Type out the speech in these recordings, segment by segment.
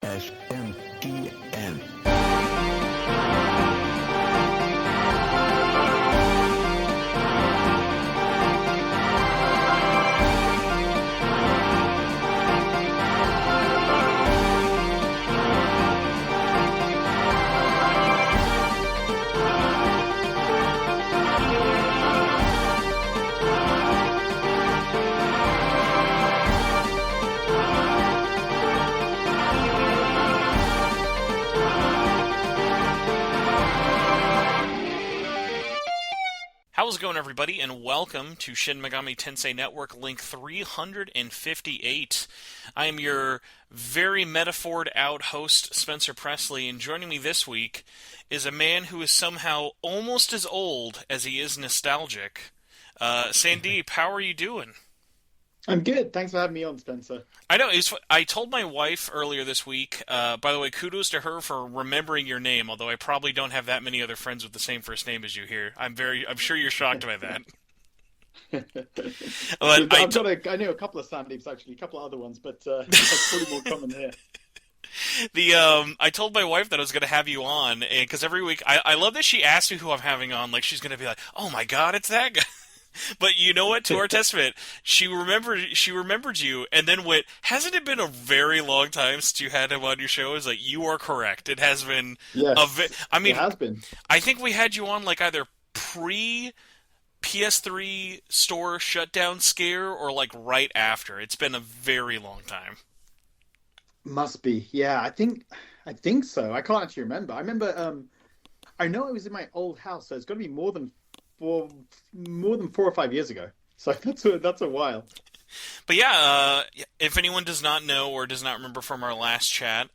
SMTN. How's it going, everybody, and welcome to Shin Megami Tensei Network link 358. I am your very metaphored out host, Spencer Presley, and joining me this week is a man who is somehow almost as old as he is nostalgic. Sandeep, how are you doing? I'm good. Thanks for having me on, Spencer. I know. I told my wife earlier this week, by the way, kudos to her for remembering your name, although I probably don't have that many other friends with the same first name as you here. I'm sure you're shocked by that. I know a couple of Sandeeps, actually, a couple of other ones, but that's pretty more common here. I told my wife that I was going to have you on, because every week, I love that she asks me who I'm having on, like she's going to be like, oh my god, it's that guy. But you know what? To our testament, she remembered you, and then went, hasn't it been a very long time since you had him on your show? It's like, you are correct. It has been. Yes, it has been. I think we had you on like either pre PS3 store shutdown scare or like right after. It's been a very long time. Must be. Yeah, I think so. I can't actually remember. I remember. I know I was in my old house, so it's got to be more than 4 or 5 years ago. So that's a while. But yeah, if anyone does not know or does not remember from our last chat,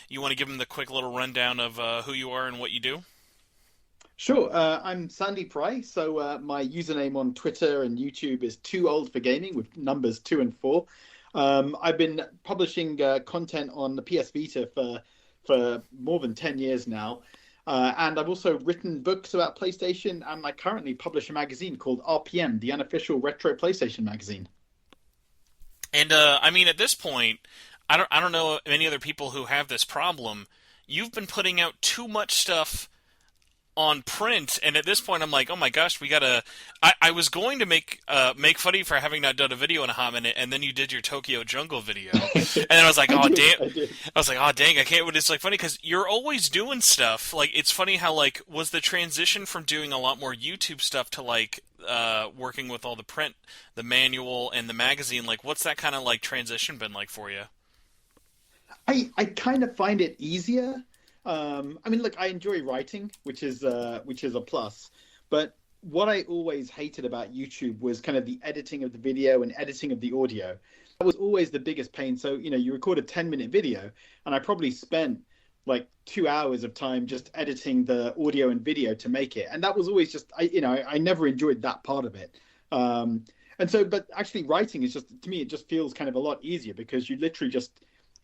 you want to give them the quick little rundown of who you are and what you do? Sure. I'm Sandeep Rai. So my username on Twitter and YouTube is Too Old for Gaming with numbers 2 and 4. I've been publishing content on the PS Vita for more than 10 years now. And I've also written books about PlayStation, and I currently publish a magazine called RPM, the unofficial retro PlayStation magazine. And I mean, at this point, I don't know any other people who have this problem. You've been putting out too much stuff on print, and at this point I'm like, oh my gosh, we gotta. I was going to make fun of you for having not done a video in a hot minute, and then you did your Tokyo Jungle video, and then I was like, oh damn, I was like, oh dang, I can't. But it's like funny because you're always doing stuff. Like it's funny how like was the transition from doing a lot more YouTube stuff to like working with all the print, the manual, and the magazine. Like what's that kind of like transition been like for you? I kind of find it easier. I mean, look, I enjoy writing, which is a plus. But what I always hated about YouTube was kind of the editing of the video and editing of the audio. That was always the biggest pain. So, you record a 10-minute video, and I probably spent like 2 hours of time just editing the audio and video to make it. And that was always just, I never enjoyed that part of it. But actually writing is just, to me, it just feels kind of a lot easier because you literally just,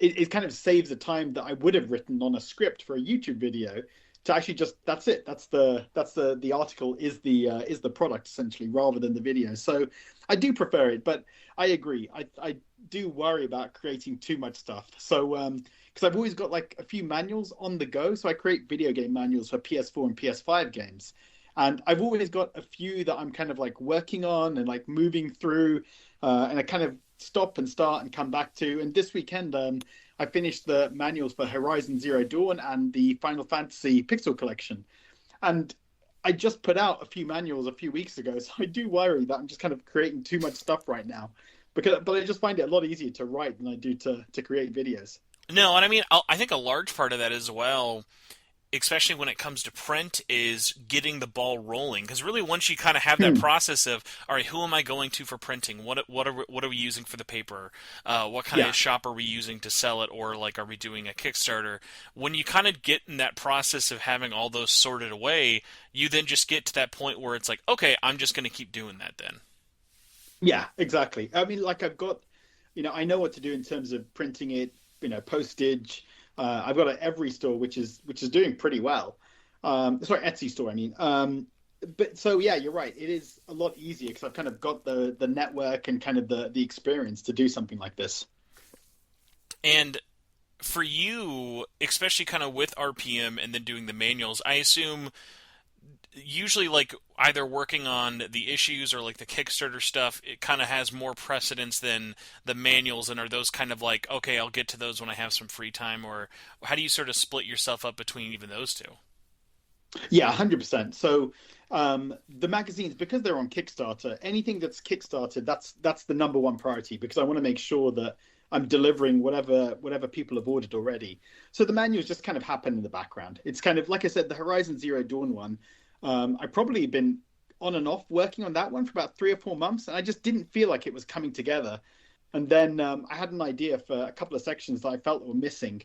it kind of saves the time that I would have written on a script for a YouTube video to actually just, that's it. That's the article is the product essentially rather than the video. So I do prefer it, but I agree. I do worry about creating too much stuff. So, because I've always got like a few manuals on the go. So I create video game manuals for PS4 and PS5 games. And I've always got a few that I'm kind of like working on and like moving through, and I kind of stop and start and come back to. And this weekend, I finished the manuals for Horizon Zero Dawn and the Final Fantasy Pixel Collection. And I just put out a few manuals a few weeks ago, so I do worry that I'm just kind of creating too much stuff right now. But I just find it a lot easier to write than I do to create videos. No, and I mean, I think a large part of that as well, especially when it comes to print, is getting the ball rolling. Because really, once you kind of have that process of, all right, who am I going to for printing? What are we using for the paper? What kind of shop are we using to sell it? Or like, are we doing a Kickstarter? When you kind of get in that process of having all those sorted away, you then just get to that point where it's like, okay, I'm just going to keep doing that then. Yeah, exactly. I mean, like I've got, I know what to do in terms of printing it, postage. I've got an Every store, which is doing pretty well. Sorry, Etsy store, I mean. But so yeah, you're right. It is a lot easier because I've kind of got the network and kind of the experience to do something like this. And for you, especially kind of with RPM and then doing the manuals, I assume usually like either working on the issues or like the Kickstarter stuff, it kind of has more precedence than the manuals. And are those kind of like, okay, I'll get to those when I have some free time, or how do you sort of split yourself up between even those two? Yeah, 100%. So the magazines, because they're on Kickstarter, anything that's Kickstarted, that's the number one priority because I want to make sure that I'm delivering whatever people have ordered already. So the manuals just kind of happen in the background. It's kind of like I said, the Horizon Zero Dawn one. I've probably been on and off working on that one for about 3 or 4 months, and I just didn't feel like it was coming together. And then I had an idea for a couple of sections that I felt were missing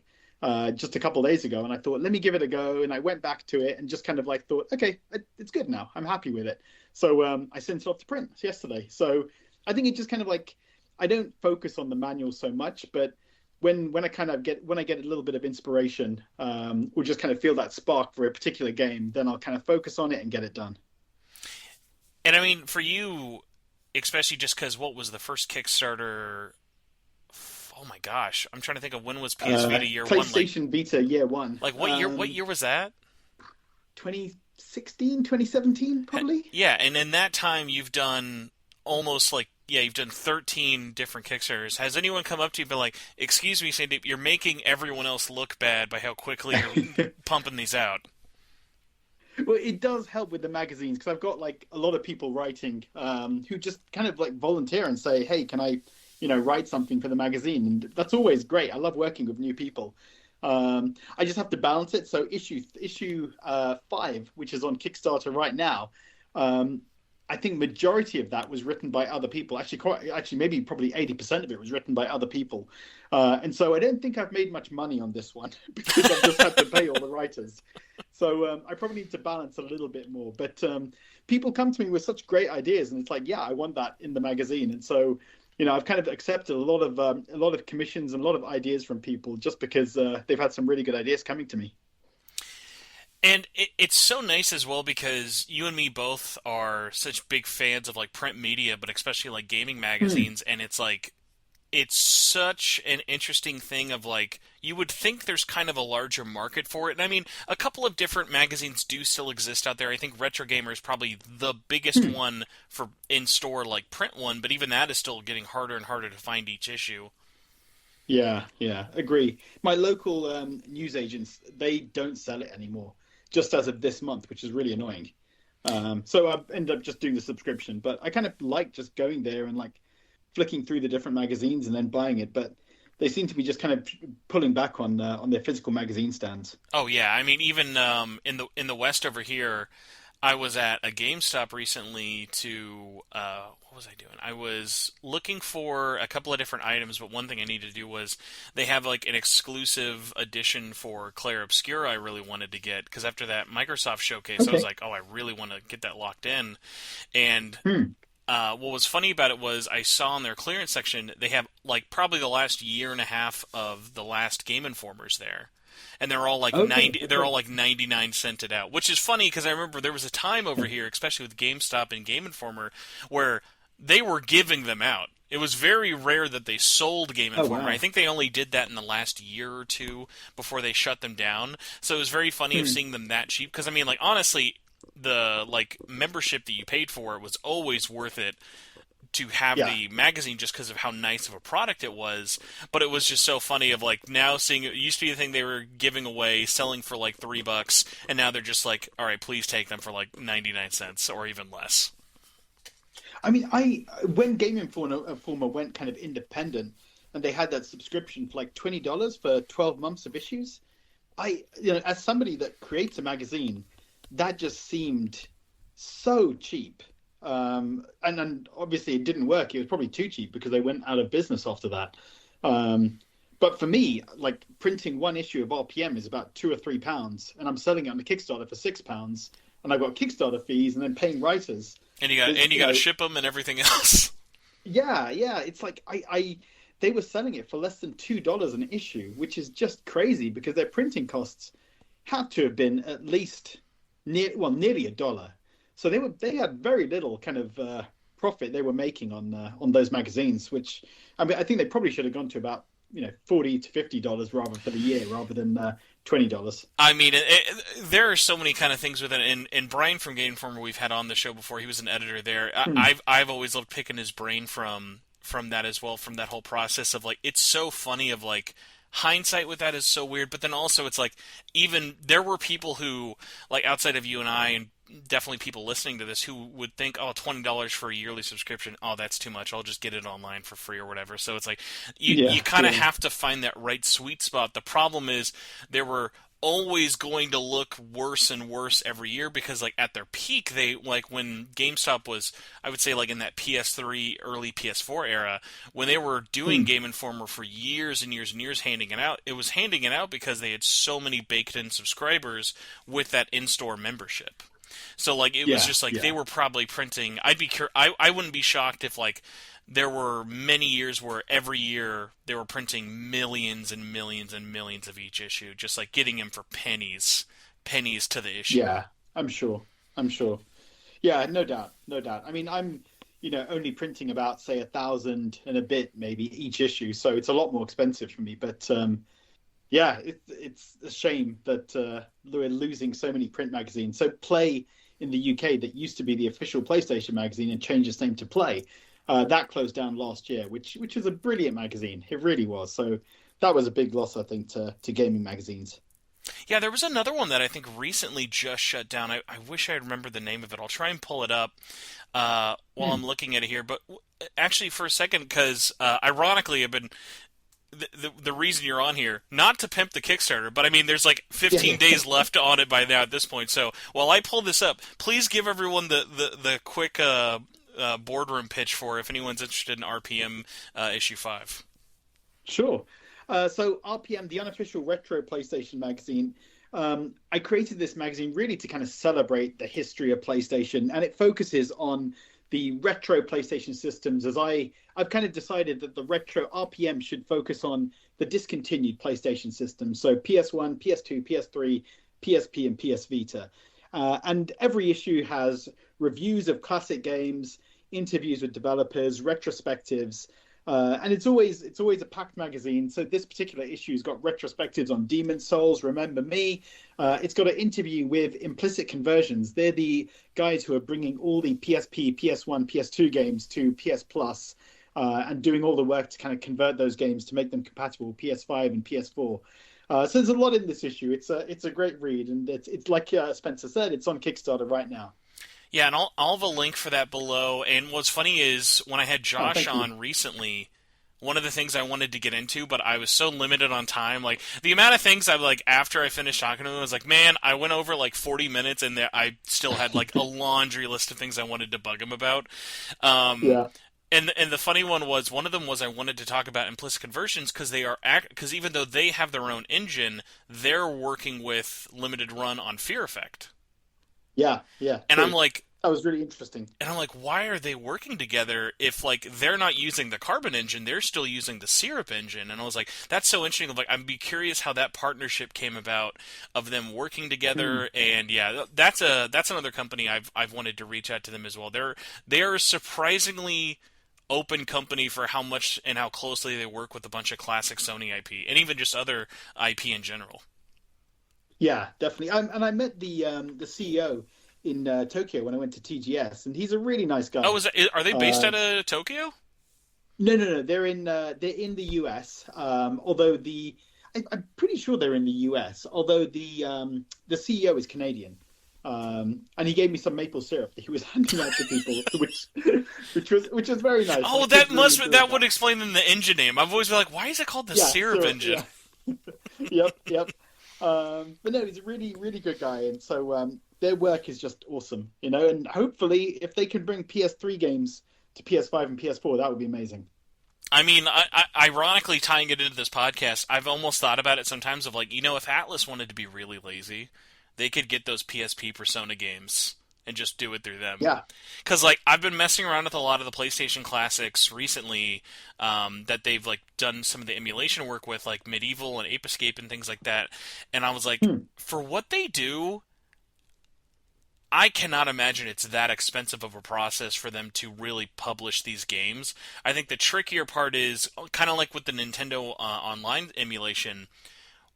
just a couple of days ago, and I thought, let me give it a go. And I went back to it and just kind of like thought, okay, it's good now. I'm happy with it. So I sent it off to print yesterday. So I think it just kind of like I don't focus on the manual so much, but when I kind of get when I get a little bit of inspiration, or just kind of feel that spark for a particular game, then I'll kind of focus on it and get it done. And I mean, for you, especially just because what was the first Kickstarter? Oh my gosh, I'm trying to think of when was PS Vita year one. PlayStation Vita year one. Like what year? What year was that? 2016, 2017, probably. Yeah, and in that time, you've done almost like yeah, you've done 13 different Kickstarters. Has anyone come up to you and been like, "Excuse me, Sandeep, you're making everyone else look bad by how quickly you're pumping these out"? Well, it does help with the magazines because I've got like a lot of people writing who just kind of like volunteer and say, "Hey, can I, write something for the magazine?" And that's always great. I love working with new people. I just have to balance it. So issue 5, which is on Kickstarter right now, I think majority of that was written by other people. Actually, maybe probably 80% of it was written by other people. And so I don't think I've made much money on this one because I've just had to pay all the writers. So I probably need to balance a little bit more. But people come to me with such great ideas, and it's like, yeah, I want that in the magazine. And so, I've kind of accepted a lot of commissions and a lot of ideas from people just because they've had some really good ideas coming to me. And it's so nice as well because you and me both are such big fans of like print media, but especially like gaming magazines. And it's like, it's such an interesting thing of like, you would think there's kind of a larger market for it. And I mean, a couple of different magazines do still exist out there. I think Retro Gamer is probably the biggest one for in-store like print one, but even that is still getting harder and harder to find each issue. Yeah, agree. My local news agents, they don't sell it anymore, just as of this month, which is really annoying. So I end up just doing the subscription, but I kind of like just going there and like flicking through the different magazines and then buying it. But they seem to be just kind of pulling back on their physical magazine stands. Oh yeah, I mean even in the West over here, I was at a GameStop recently to what was I doing? I was looking for a couple of different items, but one thing I needed to do was they have like an exclusive edition for Clair Obscura I really wanted to get because after that Microsoft showcase, I was Okay. like, oh, I really want to get that locked in. And Hmm. what was funny about it was I saw in their clearance section they have like probably the last year and a half of the last Game Informers there, and they're all like Okay. 90. They're all Okay. like 99 cented out, which is funny because I remember there was a time over here, especially with GameStop and Game Informer, where they were giving them out. It was very rare that they sold Game Oh Informer. I wow. think they only did that in the last year or two before they shut them down. So it was very funny of Hmm. seeing them that cheap. Because I mean, like honestly, the like membership that you paid for was always worth it to have Yeah. the magazine just because of how nice of a product it was. But it was just so funny of like now seeing it used to be the thing they were giving away, selling for like $3, and now they're just like, all right, please take them for like 99 cents or even less. I mean, I when Game Informer went kind of independent, and they had that subscription for like $20 for 12 months of issues. As somebody that creates a magazine, that just seemed so cheap. And obviously it didn't work. It was probably too cheap because they went out of business after that. But for me, like printing one issue of RPM is about £2 or £3, and I'm selling it on the Kickstarter for £6, and I've got Kickstarter fees and then paying writers. And you got There's, and you got to ship them and everything else. yeah. It's like they were selling it for less than $2 an issue, which is just crazy because their printing costs had to have been at least nearly $1. So they had very little kind of profit they were making on those magazines, which I mean I think they probably should have gone to about $40 to $50 rather for the year rather than $20. I mean, there are so many kind of things with it, and Brian from Game Informer we've had on the show before. He was an editor there. Hmm. I've always loved picking his brain from that as well, from that whole process of like it's so funny of like hindsight with that is so weird, but then also it's like even there were people who like outside of you and I and definitely people listening to this who would think, oh, $20 for a yearly subscription, oh, that's too much. I'll just get it online for free or whatever. So it's like you Yeah, kind of yeah. have to find that right sweet spot. The problem is there were always going to look worse and worse every year because like at their peak they like when GameStop was I would say like in that PS3 early PS4 era when they were doing Hmm. Game Informer for years and years and years handing it out, it was handing it out because they had so many baked in subscribers with that in-store membership. So like it was Yeah, just like they yeah. were probably printing. I wouldn't be shocked if like there were many years where every year they were printing millions and millions and millions of each issue, just like getting them for pennies, pennies to the issue. Yeah, I'm sure. I'm sure. Yeah, no doubt, no doubt. I mean, I'm, only printing about say 1,000 and a bit maybe each issue, so it's a lot more expensive for me. But yeah, it's a shame that we're losing so many print magazines. So Play in the UK, that used to be the official PlayStation magazine and changed its name to Play, that closed down last year, which was a brilliant magazine. It really was. So that was a big loss, I think, to gaming magazines. Yeah, there was another one that I think recently just shut down. I wish I remembered the name of it. I'll try and pull it up while I'm Hmm. looking at it here. But actually, for a second, because ironically, I've been the reason you're on here, not to pimp the Kickstarter, but I mean, there's like Yeah, 15 yeah. days left on it by now at this point. So while I pull this up, please give everyone the quick boardroom pitch for if anyone's interested in RPM issue 5. Sure. So RPM, the unofficial retro PlayStation magazine, I created this magazine really to kind of celebrate the history of PlayStation, and it focuses on the retro PlayStation systems. I've kind of decided that the retro RPM should focus on the discontinued PlayStation systems, so PS1, PS2, PS3, PSP, and PS Vita. And every issue has reviews of classic games, interviews with developers, retrospectives. And it's always a packed magazine. So this particular issue's got retrospectives on Demon Souls, Remember Me. It's got an interview with Implicit Conversions. They're the guys who are bringing all the PSP, PS1, PS2 games to PS Plus, and doing all the work to kind of convert those games to make them compatible with PS5 and PS4. So there's a lot in this issue. It's a great read, and it's like Spencer said, it's on Kickstarter right now. Yeah, and I'll have a link for that below. And what's funny is when I had Oh, Josh thank you. on recently, one of the things I wanted to get into, but I was so limited on time. Like the amount of things I like after I finished talking to him, I was like, man, I went over like 40 minutes, and I still had like a laundry list of things I wanted to bug him about. Um, Yeah. and the funny one of them was I wanted to talk about implicit conversions because because even though they have their own engine, they're working with limited run on Fear Effect. Yeah, yeah, And I'm true. like, That was really interesting. why are they working together if like they're not using the carbon engine, they're still using the syrup engine? And I was like, that's so interesting. Like, I'd be curious how that partnership came about of them working Hmm. together. And yeah, that's another company I've wanted to reach out to them as well. They're a surprisingly open company for how much and how closely they work with a bunch of classic Sony IP and even just other IP in general. Yeah, definitely. And I met the CEO in Tokyo when I went to TGS, and he's a really nice Oh, guy. are they based Uh, out of Tokyo? no, no, no, they're in the US. Although I'm pretty sure they're in the US. Although the CEO is Canadian. And he gave me some maple syrup that he was handing out to people, which was very nice. My Oh, kids really enjoyed that would that. explain then the engine name. I've always been like, why is it called the Yeah, syrup syrup. engine? Yeah. Yep, yep. But no, he's a really, really good guy, and so their work is just awesome, And hopefully, if they can bring PS3 games to PS5 and PS4, that would be amazing. I mean, ironically, tying it into this podcast, I've almost thought about it sometimes of like, if Atlas wanted to be really lazy, they could get those PSP Persona games and just do it through them. Yeah. Because like I've been messing around with a lot of the PlayStation classics recently, that they've like done some of the emulation work with, like Medieval and Ape Escape and things like that. And I was like, Hmm. for what they do, I cannot imagine it's that expensive of a process for them to really publish these games. I think the trickier part is kind of like with the Nintendo Online emulation.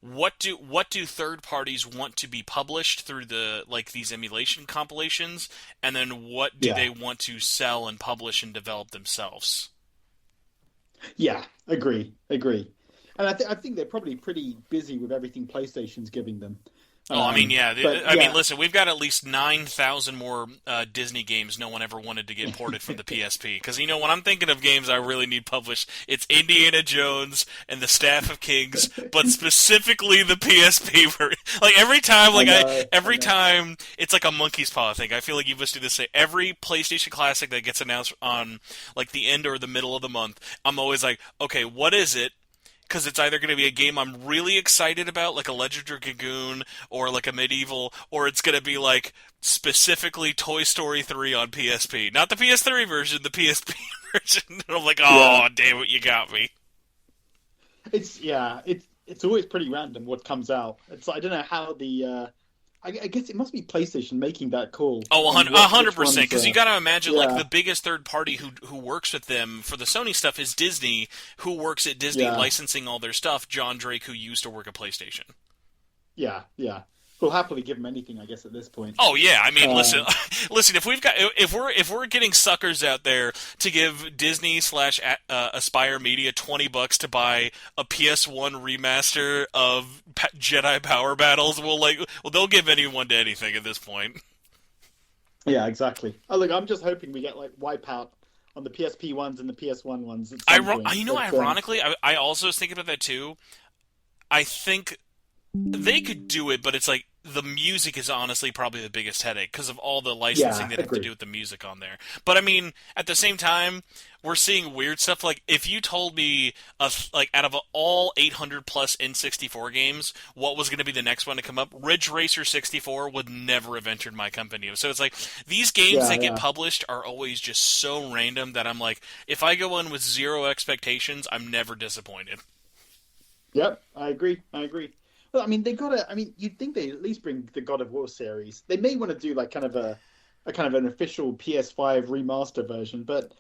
What do third parties want to be published through the like these emulation compilations, and then what do Yeah. they want to sell and publish and develop themselves? Yeah, agree. And I think they're probably pretty busy with everything PlayStation's giving them. Oh, I mean, yeah. But I mean, yeah, listen, we've got at least 9,000 more Disney games no one ever wanted to get ported from the PSP. Because, when I'm thinking of games I really need published, it's Indiana Jones and the Staff of Kings, but specifically the PSP. Like, every time, I every know. time, it's like a monkey's paw thing. I feel like you must do this. Say, every PlayStation Classic that gets announced on, like, the end or the middle of the month, I'm always like, okay, what is it? Because it's either going to be a game I'm really excited about, like a Legend of Dragoon or like a Medieval, or it's going to be like specifically Toy Story 3 on PSP. Not the PS3 version, the PSP version. And I'm like, Yeah, oh, damn it, you got me. it's always pretty random what comes out. It's I don't know how I guess it must be PlayStation making that call Oh, on a hundred which percent. ones. Because you got to imagine, like Yeah, the biggest third party who works with them for the Sony stuff is Disney, who works at Disney yeah, licensing all their stuff. John Drake, who used to work at PlayStation. yeah. We'll happily give them anything, I guess, at this point. Oh yeah, I mean, listen, Um, listen. If we're getting suckers out there to give Disney slash Aspire Media $20 to buy a PS1 remaster of Jedi Power Battles, well, they'll give anyone to anything at this point. yeah, exactly. Oh, look, I'm just hoping we get like Wipeout on the PSP ones and the PS1 ones at some point. But Ironically, I also was thinking about that too. I think they could do it, but it's like the music is honestly probably the biggest headache because of all the licensing yeah, they'd have to do agree. with the music on there. But I mean, at the same time, we're seeing weird stuff. Like if you told me, like out of all 800 plus N64 games, what was going to be the next one to come up, Ridge Racer 64 would never have entered my company. So it's like these games Yeah, that get yeah. published are always just so random that I'm like, if I go in with zero expectations, I'm never disappointed. Yep, I agree. I agree. Well, I mean, they gotta. I mean, you'd think they at least bring the God of War series. They may want to do like kind of a kind of an official PS5 remaster version, but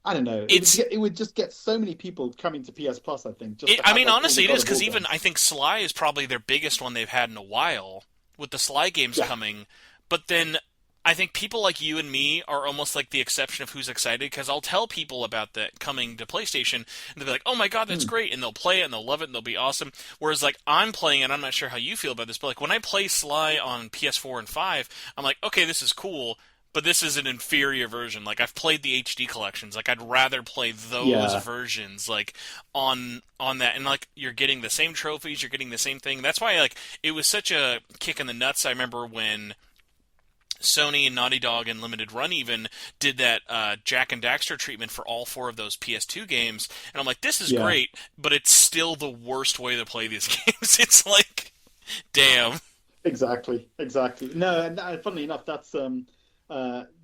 I don't know. It's It would just get so many people coming to PS Plus. I think just to I have mean, like all the honestly, it God is of because War even I games. think Sly is probably their biggest one they've had in a while with the Sly games Yeah, coming. But then I think people like you and me are almost like the exception of who's excited because I'll tell people about that coming to PlayStation and they'll be like, "Oh my God, that's Hmm. great!" and they'll play it and they'll love it and they'll be awesome. Whereas like I'm playing it, I'm not sure how you feel about this, but like when I play Sly on PS4 and 5, I'm like, "Okay, this is cool." But this is an inferior version. Like I've played the HD collections. Like I'd rather play those Yeah, versions. Like on that, and like you're getting the same trophies, you're getting the same thing. That's why like it was such a kick in the nuts. I remember when Sony and Naughty Dog and Limited Run even did that Jack and Daxter treatment for all four of those PS2 games, and I'm like, this is yeah. great, but it's still the worst way to play these games. It's like, damn. Exactly, exactly. No, and funnily enough, that's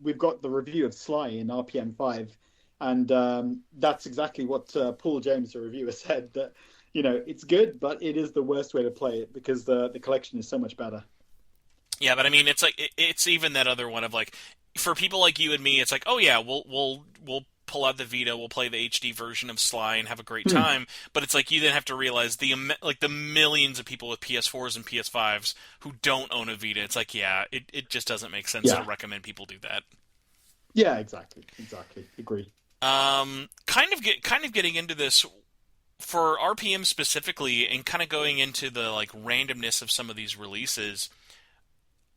we've got the review of Sly in RPM 5, and that's exactly what Paul James, the reviewer, said that it's good, but it is the worst way to play it because the collection is so much better. Yeah, but I mean, it's like it's even that other one of like, for people like you and me, it's like, oh yeah, we'll pull out the Vita, we'll play the HD version of Sly and have a great Hmm. time. But it's like you then have to realize like the millions of people with PS4s and PS5s who don't own a Vita. It's like, yeah, it just doesn't make sense to Yeah, recommend people do that. yeah, exactly. Agree. Kind of getting into this for RPM specifically, and kind of going into the like randomness of some of these releases.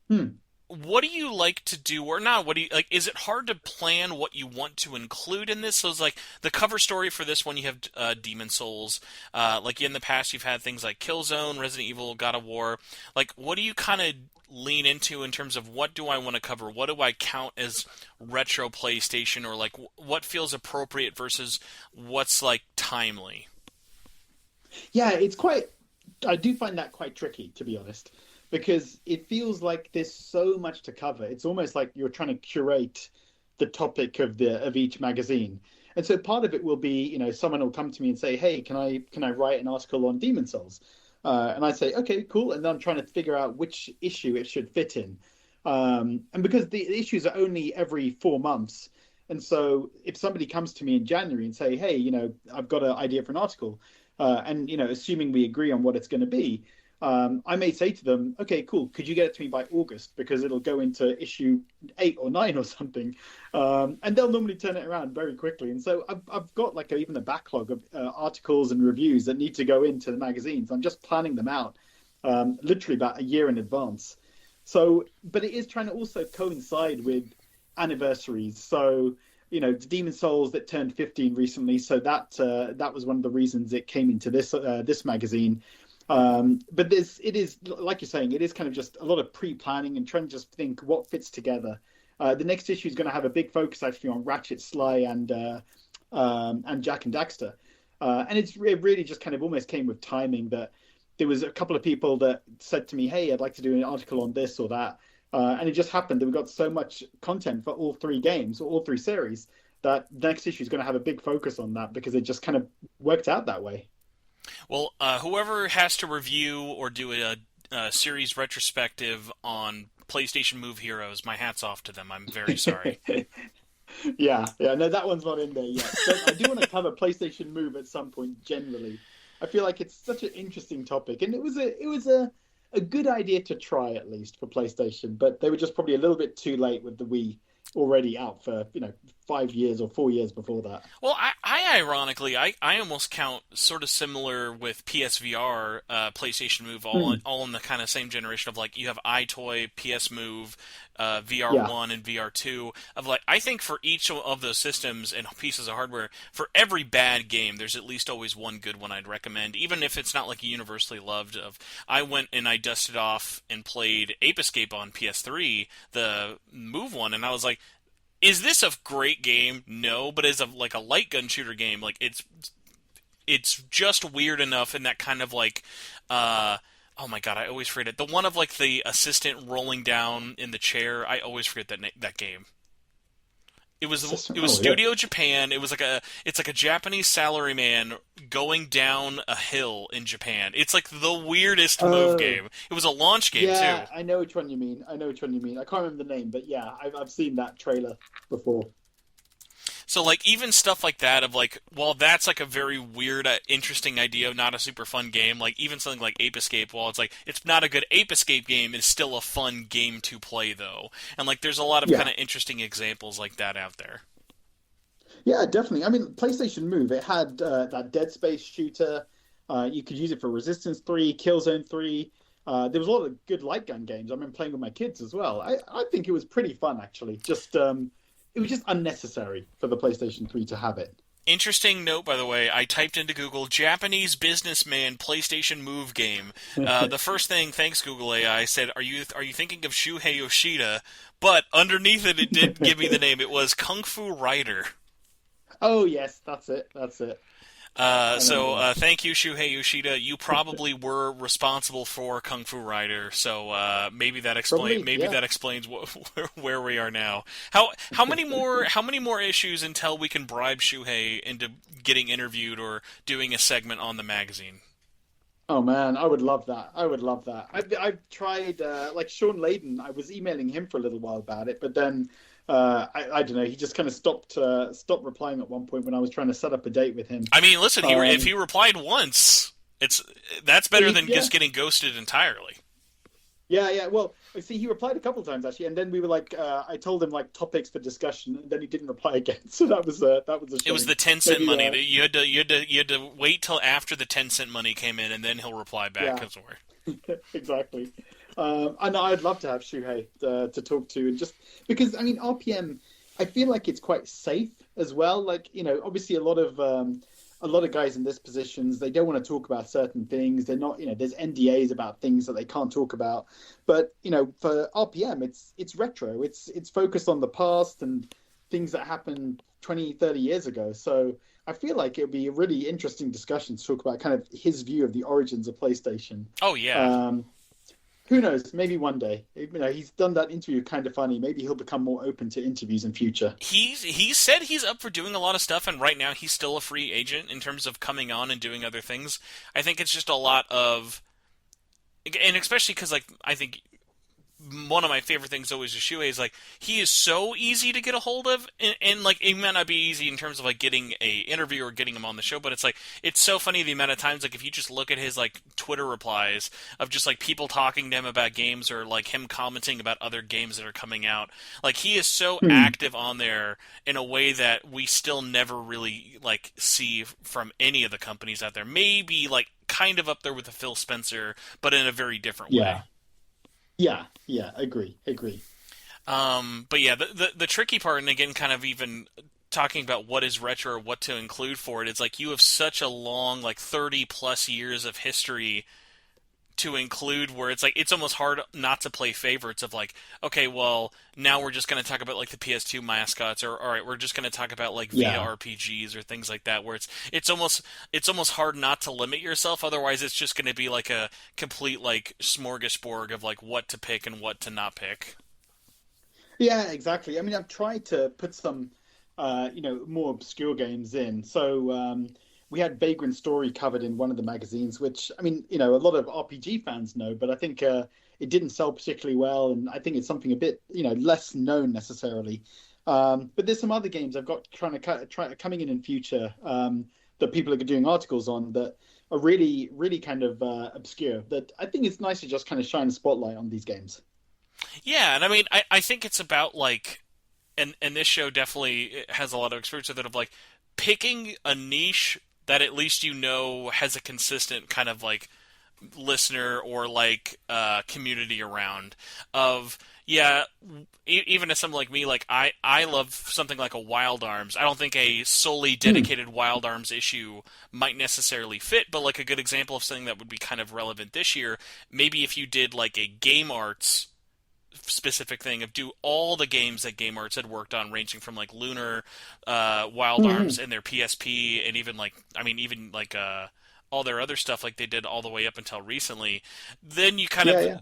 Hmm. What do you like to do or not? What do you like? Is it hard to plan what you want to include in this? So it's like the cover story for this one, you have Demon Souls. Like in the past, you've had things like Killzone, Resident Evil, God of War. Like, what do you kind of lean into in terms of what do I want to cover? What do I count as retro PlayStation, or like what feels appropriate versus what's like timely? Yeah, it's quite. I do find that quite tricky, to be honest, because it feels like there's so much to cover. It's almost like you're trying to curate the topic of each magazine. And so part of it will be, someone will come to me and say, "Hey, can I write an article on Demon Souls?" And I say, "Okay, cool." And then I'm trying to figure out which issue it should fit in. And because the issues are only every 4 months, and so if somebody comes to me in January and say, "Hey, I've got an idea for an article," and assuming we agree on what it's going to be, I may say to them, "Okay, cool. Could you get it to me by August because it'll go into issue 8 or 9 or something," and they'll normally turn it around very quickly. And so I've got like even a backlog of articles and reviews that need to go into the magazines. I'm just planning them out, literally about a year in advance. So, but it is trying to also coincide with anniversaries. So, Demon Souls that turned 15 recently. So that was one of the reasons it came into this magazine. But it is like you're saying, it is kind of just a lot of pre-planning and trying to just think what fits together. The next issue is going to have a big focus actually on Ratchet, Sly, and Jack and Daxter. And it really just kind of almost came with timing that there was a couple of people that said to me, "Hey, I'd like to do an article on this or that." And it just happened that we got so much content for all three games or all three series that the next issue is going to have a big focus on that because it just kind of worked out that way. Well, whoever has to review or do a series retrospective on PlayStation Move Heroes, my hat's off to them. I'm very sorry. Yeah, no, that one's not in there yet. But I do want to cover PlayStation Move at some point. Generally, I feel like it's such an interesting topic, and it was a good idea to try at least for PlayStation, but they were just probably a little bit too late with the Wii already out for 5 years or 4 years before that. Well, I ironically, I almost count sort of similar with PSVR, PlayStation Move, all in the kind of same generation of like you have iToy, PS Move, Yeah, VR1 and VR2 of like I think for each of those systems and pieces of hardware, for every bad game, there's at least always one good one I'd recommend, even if it's not like universally loved. I went and I dusted off and played Ape Escape on PS3, the Move one, and I was like, is this a great game? No, but as like a light gun shooter game, like it's just weird enough in that kind of like oh my god, I always forget it. The one of like the assistant rolling down in the chair, I always forget that game. It was oh yeah. Studio Japan. It's like a Japanese salaryman going down a hill in Japan. It's like the weirdest move Oh game. It was a launch game too. yeah, I know which one you mean. I know which one you mean. I can't remember the name, but yeah, I've seen that trailer before. So like even stuff like that of like, while that's like a very weird, interesting idea, not a super fun game. Like even something like Ape Escape, while it's like it's not a good Ape Escape game, it's still a fun game to play though. And like there's a lot of kind Yeah, of interesting examples like that out there. yeah, definitely. I mean, PlayStation Move, it had that Dead Space shooter. You could use it for Resistance 3, Killzone 3. There was a lot of good light gun games. I remember playing with my kids as well. I think it was pretty fun, actually. Just it was just unnecessary for the PlayStation 3 to have it. Interesting note, by the way, I typed into Google Japanese businessman PlayStation Move game. The first thing, thanks Google AI, said, "Are you thinking of Shuhei Yoshida?" But underneath it, it did give me the name. It was Kung Fu Rider. Oh yes, that's it. That's it. I know the So one. thank you, Shuhei Yoshida. You probably were responsible for Kung Fu Rider, so Probably, maybe yeah. that explains where we are now. How many more issues until we can bribe Shuhei into getting interviewed or doing a segment on the magazine? Oh man, I would love that. I would love that. I've tried like Sean Layden. I was emailing him for a little while about it, but then I don't know. He just kind of stopped replying at one point when I was trying to set up a date with him. I mean, listen, if he Um, replied once, it's that's better than yeah, just getting ghosted entirely. yeah. Well, see, he replied a couple of times actually, and then we were like, I told him like topics for discussion, and then he didn't reply again. So that was a It was shame. the 10 cent Maybe, money that you had to wait till after the 10 cent money came in, and then he'll reply back. yeah, exactly. And I'd love to have Shuhei to talk to, and just because I mean RPM, I feel like it's quite safe as well. Like obviously a lot of guys in this positions they don't want to talk about certain things. They're not there's NDAs about things that they can't talk about. But for RPM, it's retro. It's focused on the past and things that happened 20, 30 years ago. So I feel like it would be a really interesting discussion to talk about kind of his view of the origins of PlayStation. Oh yeah. Um, who knows? Maybe one day. He's done that interview kind of funny. Maybe he'll become more open to interviews in future. He said he's up for doing a lot of stuff, and right now he's still a free agent in terms of coming on and doing other things. I think it's just a lot of, and especially because like I think one of my favorite things always with Shuei is like he is so easy to get a hold of, and like it might not be easy in terms of like getting a interview or getting him on the show, but it's like it's so funny the amount of times like if you just look at his like Twitter replies of just like people talking to him about games or like him commenting about other games that are coming out, like he is so Hmm. active on there in a way that we still never really like see from any of the companies out there. Maybe like kind of up there with the Phil Spencer, but in a very different way. Yeah. Yeah. Agree. But yeah, the tricky part, and again, kind of even talking about what is retro or what to include for it, it's like you have such a long, like 30 plus years of history to include where it's like it's almost hard not to play favorites of like, okay, well, now we're just going to talk about like the PS2 mascots, or all right, we're just going to talk about like Vita Yeah. RPGs or things like that, where it's almost hard not to limit yourself. Otherwise, it's just going to be like a complete like smorgasbord of like what to pick and what to not pick. Yeah, exactly. I mean, I've tried to put some, more obscure games in. So we had Vagrant Story covered in one of the magazines, which I mean, a lot of RPG fans know, but I think it didn't sell particularly well, and I think it's something a bit, less known necessarily. But there's some other games I've got trying to try coming in future that people are doing articles on that are really, really kind of obscure. That I think it's nice to just kind of shine a spotlight on these games. Yeah, and I mean, I think it's about like, and this show definitely has a lot of experience with it of like picking a niche that at least has a consistent kind of like listener or like community around of yeah even as someone like me like I love something like a Wild Arms. I don't think a solely Hmm. dedicated Wild Arms issue might necessarily fit, but like a good example of something that would be kind of relevant this year, maybe if you did like a Game Arts specific thing of do all the games that Game Arts had worked on, ranging from like Lunar, Wild Arms, Hmm. and their PSP, and even like I mean even like all their other stuff like they did all the way up until recently. Then you kind Yeah, of yeah.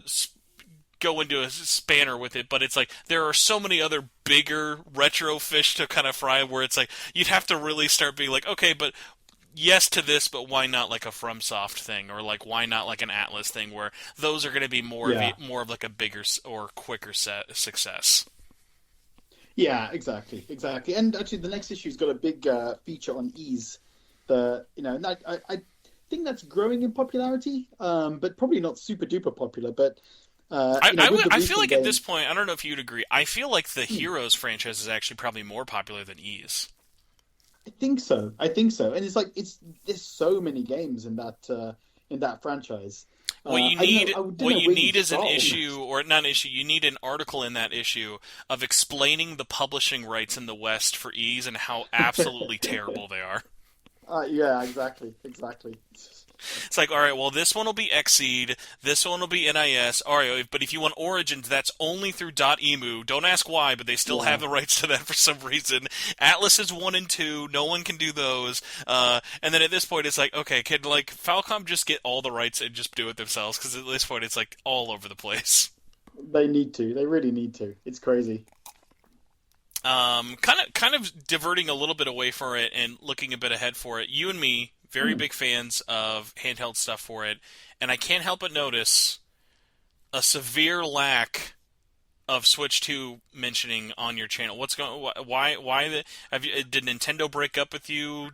go into a spanner with it, but it's like there are so many other bigger retro fish to kind of fry where it's like you'd have to really start being like, okay, but yes to this, but why not like a FromSoft thing, or like why not like an Atlas thing, where those are going to be Yeah. more of like a bigger or quicker success. Yeah, exactly. And actually, the next issue's got a big feature on ease. And I think that's growing in popularity, but probably not super duper popular. But with the I feel recent like at this game, point, I don't know if you'd agree. I feel like the hmm, Heroes franchise is actually probably more popular than Ys. I think so. I think so. And it's like there's so many games in that franchise. I don't know. I don't What know you where you need is an start on issue, that. or not an issue. You need an article in that issue of explaining the publishing rights in the West for Ys and how absolutely terrible they are. Yeah, exactly. It's like, all right, well, this one will be Xseed, this one will be NIS. All right, but if you want Origins, that's only through .emu. Don't ask why, but they still have Yeah. the rights to that for some reason. Atlas is 1 and 2. No one can do those. And then at this point, it's like, okay, can like Falcom just get all the rights and just do it themselves? Because at this point, it's like all over the place. They need to. They really need to. It's crazy. Kind of diverting a little bit away from it and looking a bit ahead for it. You and me, very Hmm. big fans of handheld stuff for it, and I can't help but notice a severe lack of Switch 2 mentioning on your channel. What's going? Why the? Did Nintendo break up with you?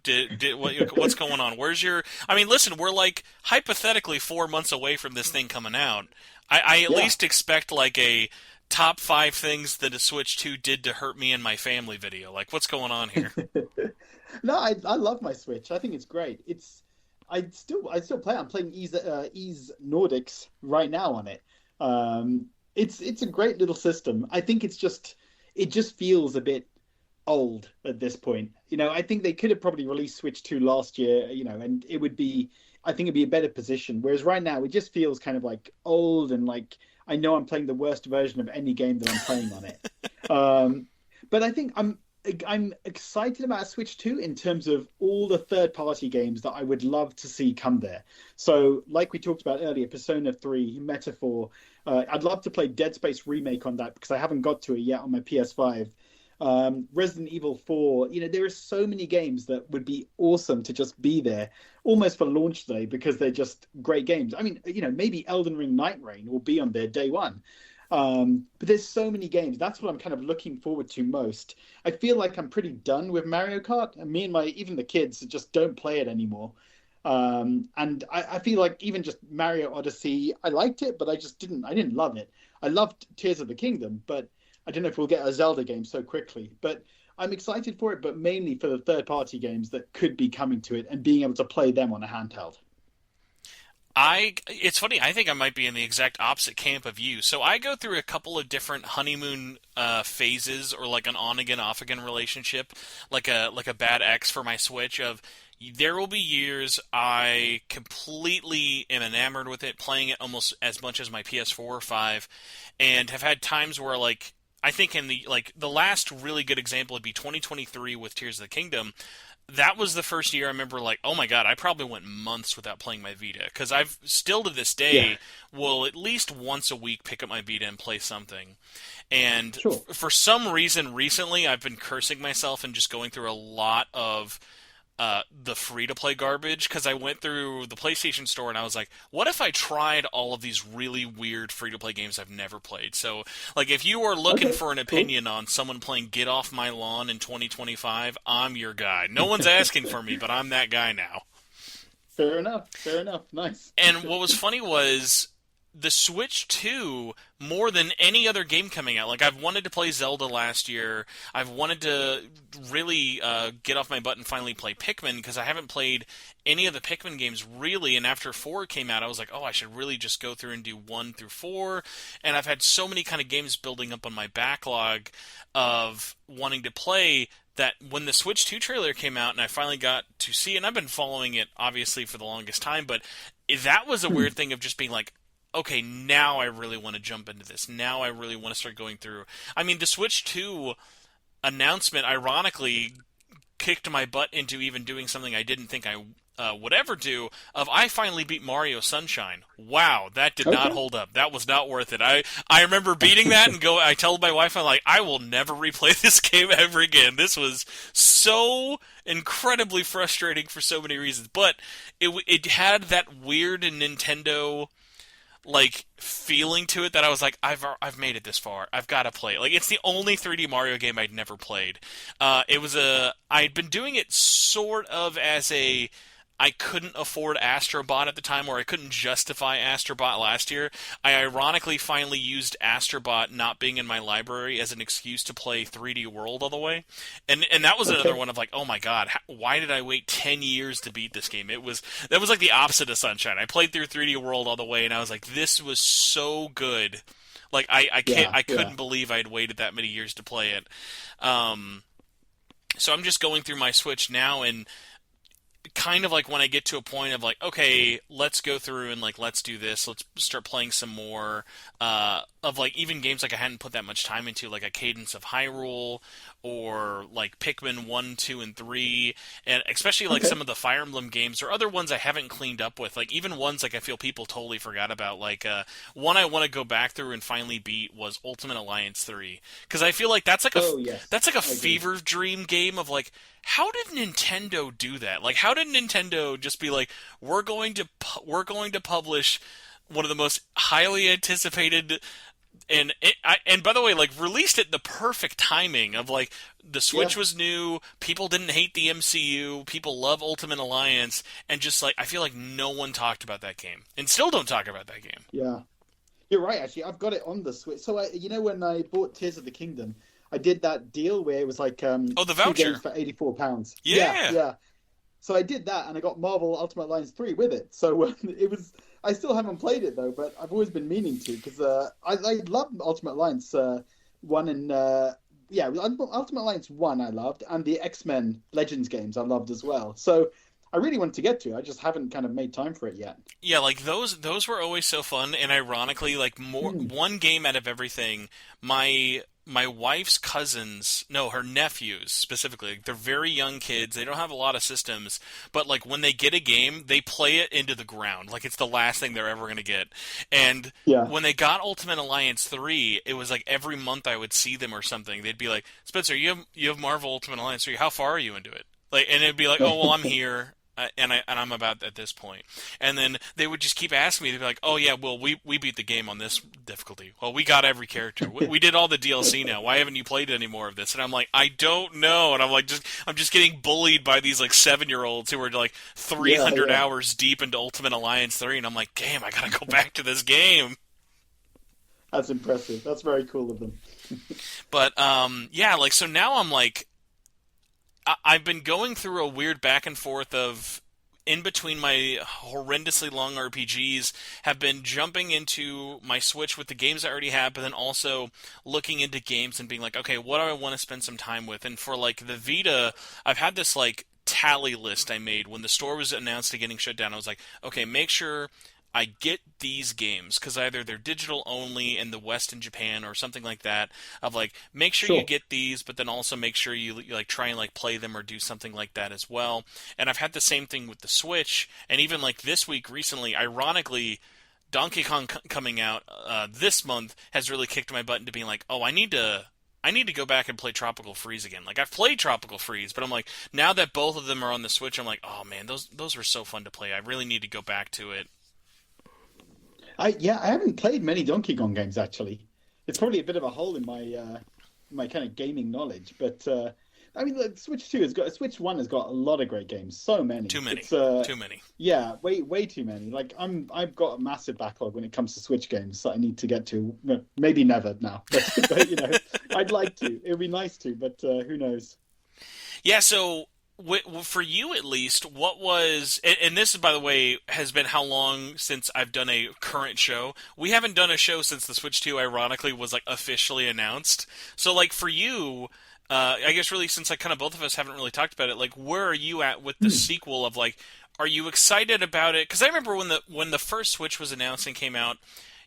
What's going on? Where's your? I mean, listen, we're like hypothetically 4 months away from this thing coming out. I at Yeah. least expect like a top five things that a Switch 2 did to hurt me and my family video. Like, what's going on here? No, I love my Switch. I think it's great. I still play. I'm playing Ease Nordics right now on it. It's a great little system. I think it just feels a bit old at this point. I think they could have probably released Switch 2 last year, and I think it'd be a better position. Whereas right now it just feels kind of like old and like I know I'm playing the worst version of any game that I'm playing on it. Um, but I think I'm excited about Switch 2 in terms of all the third-party games that I would love to see come there. So, like we talked about earlier, Persona 3, Metaphor. I'd love to play Dead Space Remake on that because I haven't got to it yet on my PS5. Resident Evil 4. There are so many games that would be awesome to just be there almost for launch day because they're just great games. I mean, maybe Elden Ring Night Rain will be on there day one. But there's so many games. That's what I'm kind of looking forward to most. I feel like I'm pretty done with Mario Kart, and me and my even the kids just don't play it anymore. And I feel like even just Mario Odyssey, I liked it, but I didn't love it. I loved Tears of the Kingdom, but I don't know if we'll get a Zelda game so quickly. But I'm excited for it, but mainly for the third party games that could be coming to it and being able to play them on a handheld. It's funny. I think I might be in the exact opposite camp of you. So I go through a couple of different honeymoon phases, or like an on again, off again relationship, like a bad ex for my Switch. Of there will be years I completely am enamored with it, playing it almost as much as my PS4 or 5, and have had times where like I think in the last really good example would be 2023 with Tears of the Kingdom. That was the first year I remember like, oh my god, I probably went months without playing my Vita, because I've still to this Yeah, day will at least once a week pick up my Vita and play something. And sure. for some reason recently I've been cursing myself and just going through a lot of the free to play garbage, because I went through the PlayStation Store and I was like, what if I tried all of these really weird free to play games I've never played? So, like, if you are looking Okay, for an cool. opinion on someone playing Get Off My Lawn in 2025, I'm your guy. No one's asking for me, but I'm that guy now. Fair enough. Fair enough. Nice. And what was funny was the Switch 2, more than any other game coming out. Like, I've wanted to play Zelda last year. I've wanted to really get off my butt and finally play Pikmin, because I haven't played any of the Pikmin games really. And after 4 came out, I was like, oh, I should really just go through and do 1 through 4. And I've had so many kind of games building up on my backlog of wanting to play, that when the Switch 2 trailer came out and I finally got to see it, and I've been following it obviously for the longest time, but that was a weird thing of just being like, okay, now I really want to jump into this. Now I really want to start going through. I mean, the Switch 2 announcement ironically kicked my butt into even doing something I didn't think I would ever do. Of I finally beat Mario Sunshine. Wow, that did not Okay. hold up. That was not worth it. I remember beating that and go. I told my wife, I'm like, I will never replay this game ever again. This was so incredibly frustrating for so many reasons. But it had that weird Nintendo like feeling to it that I was like, I've made it this far. I've got to play it. Like, it's the only 3D Mario game I'd never played. I'd been doing it sort of as a I couldn't afford Astrobot at the time, or I couldn't justify Astrobot last year. I ironically finally used Astrobot not being in my library as an excuse to play 3D World all the way, and that was another Okay. one of like, oh my god, why did I wait 10 years to beat this game? That was like the opposite of Sunshine. I played through 3D World all the way, and I was like, this was so good. Like Yeah. I Yeah. couldn't believe I'd waited that many years to play it. Um, so I'm just going through my Switch now, and kind of like when I get to a point of like, okay, let's go through and like let's do this. Let's start playing some more of like even games like I hadn't put that much time into, like a Cadence of Hyrule or like Pikmin 1, 2, and 3, and especially like Okay. some of the Fire Emblem games or other ones I haven't cleaned up with. Like even ones like I feel people totally forgot about. Like one I want to go back through and finally beat was Ultimate Alliance 3, because I feel like Oh yes, that's like a I agree. fever dream game of like, how did Nintendo do that? Like, how did Nintendo just be like, we're going to publish one of the most highly anticipated, and by the way, like released it the perfect timing of like the Switch Yeah. was new, people didn't hate the MCU, people love Ultimate Alliance, and just like I feel like no one talked about that game, and still don't talk about that game. Yeah. You're right, actually. I've got it on the Switch. So when I bought Tears of the Kingdom, I did that deal where it was like Oh, the two games voucher, for £84. Yeah, yeah. yeah. So I did that, and I got Marvel Ultimate Alliance 3 with it. So it was. I still haven't played it though, but I've always been meaning to because I love Ultimate Alliance 1 and yeah, Ultimate Alliance 1 I loved, and the X-Men Legends games I loved as well. So I really want to get to. I just haven't kind of made time for it yet. Yeah, like those were always so fun, and ironically, like more Hmm. one game out of everything. My wife's cousins, no, her nephews specifically, like, they're very young kids. They don't have a lot of systems, but like when they get a game, they play it into the ground. Like it's the last thing they're ever gonna get. And Yeah. when they got Ultimate Alliance 3, it was like every month I would see them or something. They'd be like, Spencer, you have Marvel Ultimate Alliance 3. How far are you into it? Like, and it'd be like, oh well, I'm here. I'm about at this point. And then they would just keep asking me. They'd be like, "Oh yeah, well we beat the game on this difficulty. Well, we got every character. We did all the DLC now. Why haven't you played any more of this?" And I'm like, "I don't know." And I'm just getting bullied by these like 7-year-olds who are like Yeah, 300 yeah. hours deep into Ultimate Alliance 3, and I'm like, "Damn, I gotta go back to this game." That's impressive. That's very cool of them. But yeah, like so now I'm like I've been going through a weird back and forth of in between my horrendously long RPGs have been jumping into my Switch with the games I already have, but then also looking into games and being like, okay, what do I want to spend some time with? And for like the Vita, I've had this like tally list I made when the store was announced to getting shut down. I was like, okay, make sure I get these games because either they're digital only in the West and Japan or something like that. Of like, make sure you Sure. get these, but then also make sure you like try and like play them or do something like that as well. And I've had the same thing with the Switch, and even like this week recently, ironically, Donkey Kong coming out this month has really kicked my butt into being like, oh, I need to go back and play Tropical Freeze again. Like I've played Tropical Freeze, but I'm like now that both of them are on the Switch, I'm like, oh man, those were so fun to play. I really need to go back to it. I haven't played many Donkey Kong games actually. It's probably a bit of a hole in my kind of gaming knowledge, but I mean, look, Switch One has got a lot of great games. So many. Too many. It's Too many. yeah, way too many. Like I've got a massive backlog when it comes to Switch games that I need to get to. No, maybe never now, but you know, I'd like to. It would be nice to, but who knows? Yeah, so for you at least, what was and this is by the way has been how long since I've done a current show. We haven't done a show since the Switch 2 ironically was like officially announced. So like for you, I guess really since like kind of both of us haven't really talked about it, like where are you at with the Hmm. sequel of like are you excited about it? Because I remember when the first Switch was announced and came out,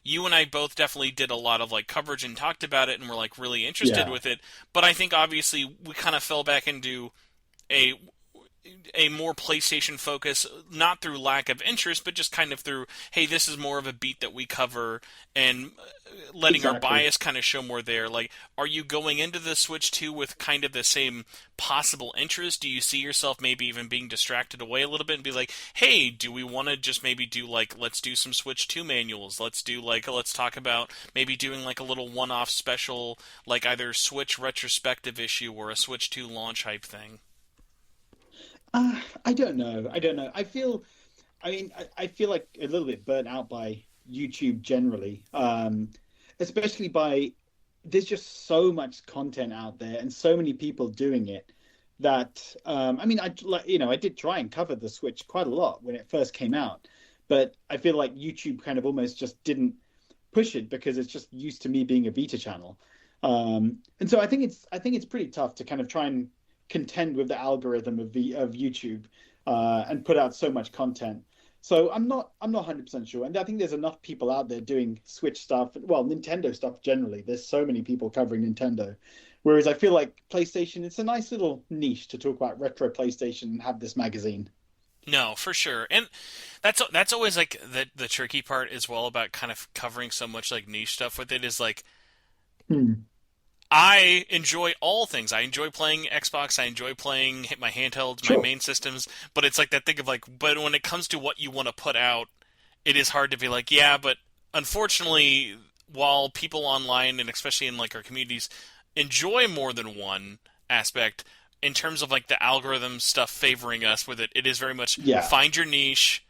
you and I both definitely did a lot of like coverage and talked about it and were like really interested Yeah, with it. But I think obviously we kind of fell back into a a more PlayStation focus, not through lack of interest, but just kind of through, hey, this is more of a beat that we cover, and letting our exactly. bias kind of show more there. Like, are you going into the Switch 2 with kind of the same possible interest? Do you see yourself maybe even being distracted away a little bit and be like, hey, do we want to just maybe do like, let's do some Switch 2 manuals? Let's do like, let's talk about maybe doing like a little one off special, like either Switch retrospective issue or a Switch 2 launch hype thing? I don't know. I don't know. I mean, I feel like a little bit burnt out by YouTube generally, especially by there's just so much content out there and so many people doing it that I mean, I like you know, I did try and cover the Switch quite a lot when it first came out, but I feel like YouTube kind of almost just didn't push it because it's just used to me being a Vita channel. And so I think it's pretty tough to kind of try and contend with the algorithm of YouTube and put out so much content. So I'm not 100% sure. And I think there's enough people out there doing Switch stuff, well, Nintendo stuff generally. There's so many people covering Nintendo. Whereas I feel like PlayStation, it's a nice little niche to talk about retro PlayStation and have this magazine. No, for sure, and that's always like the tricky part as well about kind of covering so much like niche stuff with it is like Hmm. I enjoy all things. I enjoy playing Xbox. I enjoy playing my handhelds, my Sure. main systems. But it's like that thing of like, but when it comes to what you want to put out, it is hard to be like, yeah, but unfortunately, while people online and especially in like our communities enjoy more than one aspect, in terms of like the algorithm stuff favoring us with it, it is very much Yeah, find your niche,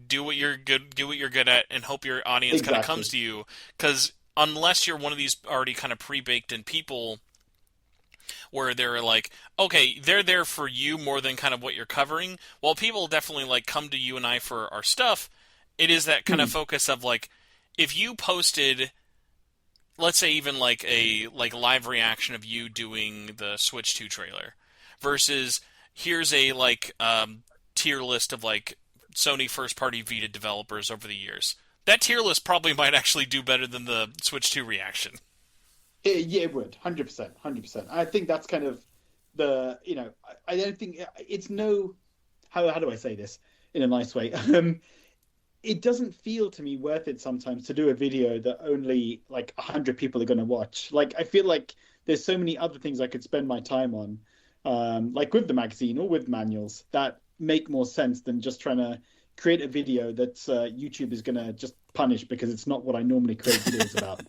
do what you're good at, and hope your audience kind of comes exactly. to you. Because unless you're one of these already kind of pre-baked in people where they're like, okay, they're there for you more than kind of what you're covering. While people definitely like come to you and I for our stuff, it is that kind of Hmm. focus of like, if you posted, let's say even like a like live reaction of you doing the Switch 2 trailer versus here's a like tier list of like Sony first party Vita developers over the years. That tier list probably might actually do better than the Switch 2 reaction. Yeah, it would, 100%, 100%. I think that's kind of the, you know, I don't think it's no, how do I say this in a nice way? It doesn't feel to me worth it sometimes to do a video that only like 100 people are going to watch. Like, I feel like there's so many other things I could spend my time on, like with the magazine or with manuals that make more sense than just trying to create a video that YouTube is going to just punish because it's not what I normally create videos about.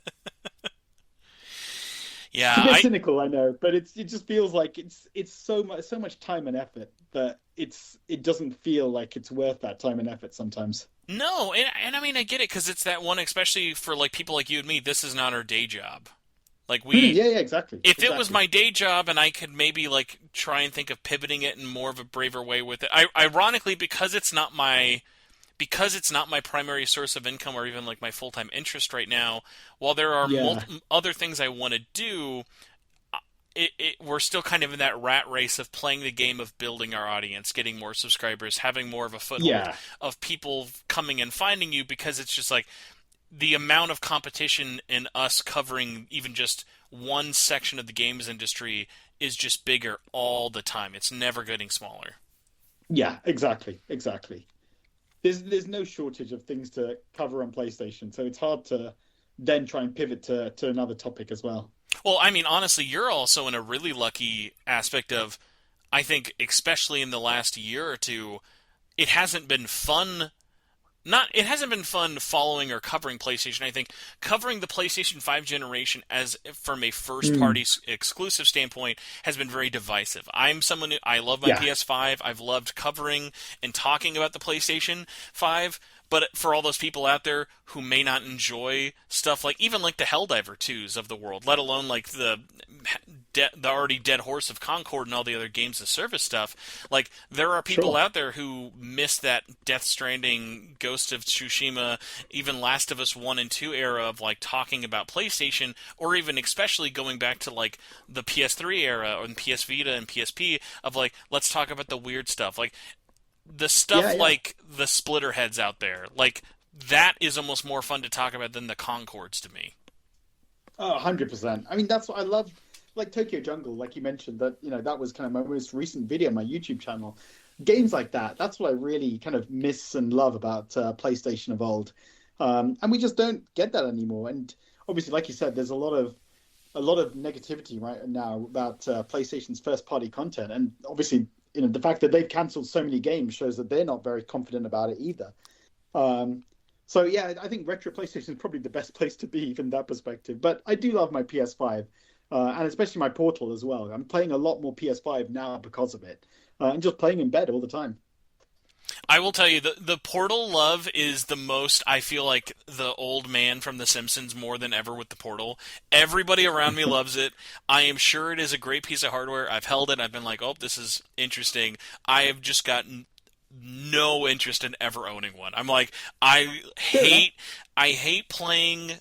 It's a Yeah, bit I cynical, I know, but it just feels like it's so much time and effort that it doesn't feel like it's worth that time and effort sometimes. no, and I mean I get it because it's that one, especially for like people like you and me. This is not our day job. Like Yeah, yeah, exactly, if it was exactly. my day job and I could maybe like try and think of pivoting it in more of a braver way with it. Ironically, because it's not my primary source of income or even like my full time interest right now. While there are Yeah, other things I want to do, we're still kind of in that rat race of playing the game of building our audience, getting more subscribers, having more of a foothold yeah, of people coming and finding you because it's just like the amount of competition in us covering even just one section of the games industry is just bigger all the time. It's never getting smaller. yeah, exactly, exactly. There's no shortage of things to cover on PlayStation, so it's hard to then try and pivot to another topic as well. Well, I mean, honestly, you're also in a really lucky aspect of, I think, especially in the last year or two, it hasn't been fun not it hasn't been fun following or covering PlayStation. I think covering the PlayStation 5 generation as from a first Mm, party exclusive standpoint has been very divisive. I'm someone who I love my yeah, PS5. I've loved covering and talking about the PlayStation 5, but for all those people out there who may not enjoy stuff like even like the Helldiver 2s of the world, let alone like the already dead horse of Concord and all the other games of service stuff. Like there are people sure. out there who miss that Death Stranding, Ghost of Tsushima, even Last of Us 1 and 2 era of like talking about PlayStation, or even especially going back to like the PS3 era or PS Vita and PSP of like let's talk about the weird stuff. Like the Yeah, stuff yeah. like the splitter heads out there. Like that is almost more fun to talk about than the Concords to me. Oh, 100%. I mean, that's what I love. Like Tokyo Jungle, like you mentioned, that that was kind of my most recent video on my YouTube channel. Games like that, that's what I really kind of miss and love about PlayStation of old. And we just don't get that anymore. And obviously, like you said, there's a lot of negativity right now about PlayStation's first party content. And obviously, the fact that they've cancelled so many games shows that they're not very confident about it either. Um, so yeah, I think retro PlayStation is probably the best place to be from that perspective. But I do love my PS5, and especially my Portal as well. I'm playing a lot more PS5 now because of it, and just playing in bed all the time. I will tell you the Portal love is the most I feel like the old man from The Simpsons more than ever with the Portal. Everybody around me loves it. I am sure it is a great piece of hardware. I've held it. I've been like, "Oh, this is interesting." I have just gotten no interest in ever owning one. I'm like, I Fair enough. hate I hate playing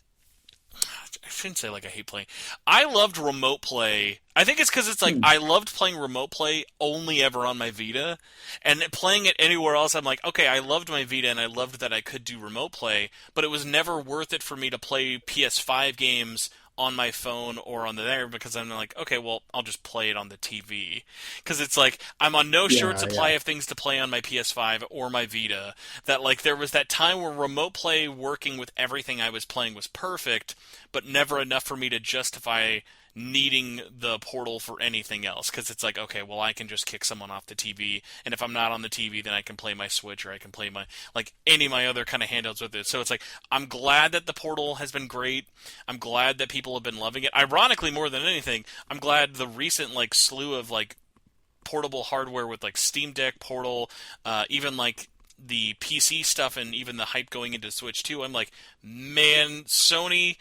I shouldn't say like I hate playing. I loved remote play. I think it's because it's like Hmm. I loved playing remote play only ever on my Vita, and playing it anywhere else. I'm like, okay, I loved my Vita and I loved that I could do remote play, but it was never worth it for me to play PS5 games on my phone or on the there because I'm like, okay, well, I'll just play it on the TV because it's like I'm on no short Yeah, supply yeah. of things to play on my PS5 or my Vita. That like there was that time where remote play working with everything I was playing was perfect, but never enough for me to justify needing the portal for anything else because it's like okay well I can just kick someone off the TV and if I'm not on the TV then I can play my Switch or I can play my like any of my other kind of handhelds with it so it's like I'm glad that the portal has been great. I'm glad that people have been loving it. Ironically more than anything I'm glad the recent like slew of like portable hardware with like Steam Deck Portal even like the PC stuff and even the hype going into Switch 2 I'm like man Sony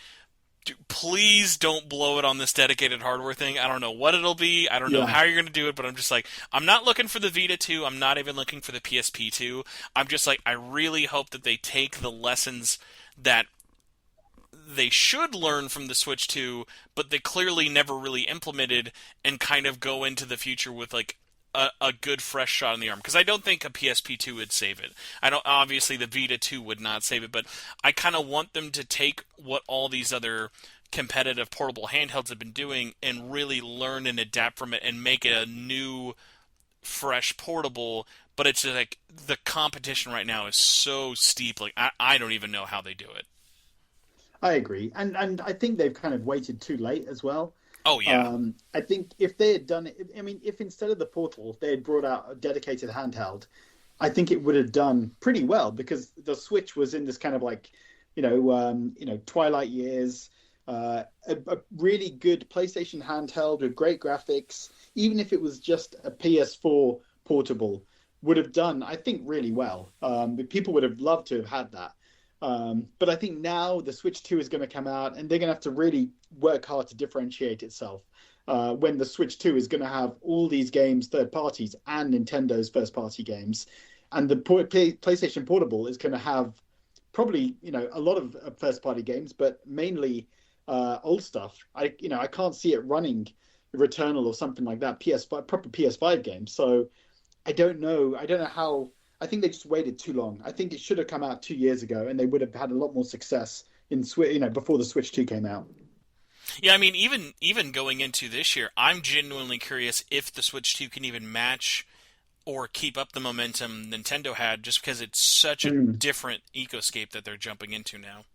please don't blow it on this dedicated hardware thing. I don't know what it'll be. I don't know Yeah. how you're going to do it, but I'm just like, I'm not looking for the Vita 2. I'm not even looking for the PSP 2. I'm just like, I really hope that they take the lessons that they should learn from the Switch 2, but they clearly never really implemented and kind of go into the future with like a good fresh shot in the arm because I don't think a PSP2 would save it. I don't obviously the Vita 2 would not save it, but I kind of want them to take what all these other competitive portable handhelds have been doing and really learn and adapt from it and make it a new fresh portable, but it's just like the competition right now is so steep like I don't even know how they do it. I agree, and I think they've kind of waited too late as well. Oh yeah. I think if they had done it, I mean, if instead of the Portal they had brought out a dedicated handheld, I think it would have done pretty well because the Switch was in this kind of like, Twilight years, a really good PlayStation handheld with great graphics. Even if it was just a PS4 portable, would have done, I think, really well. People would have loved to have had that. But I think now the Switch 2 is going to come out, and they're going to have to really work hard to differentiate itself. When the Switch 2 is going to have all these games, third parties, and Nintendo's first party games, and the PlayStation Portable is going to have probably a lot of first party games, but mainly old stuff. I can't see it running Returnal or something like that, PS5 proper PS5 game. So I don't know. I don't know how. I think they just waited too long. I think it should have come out 2 years ago, and they would have had a lot more success in before the Switch 2 came out. Yeah, I mean, even going into this year, I'm genuinely curious if the Switch 2 can even match or keep up the momentum Nintendo had, just because it's such a Mm. different ecoscape that they're jumping into now.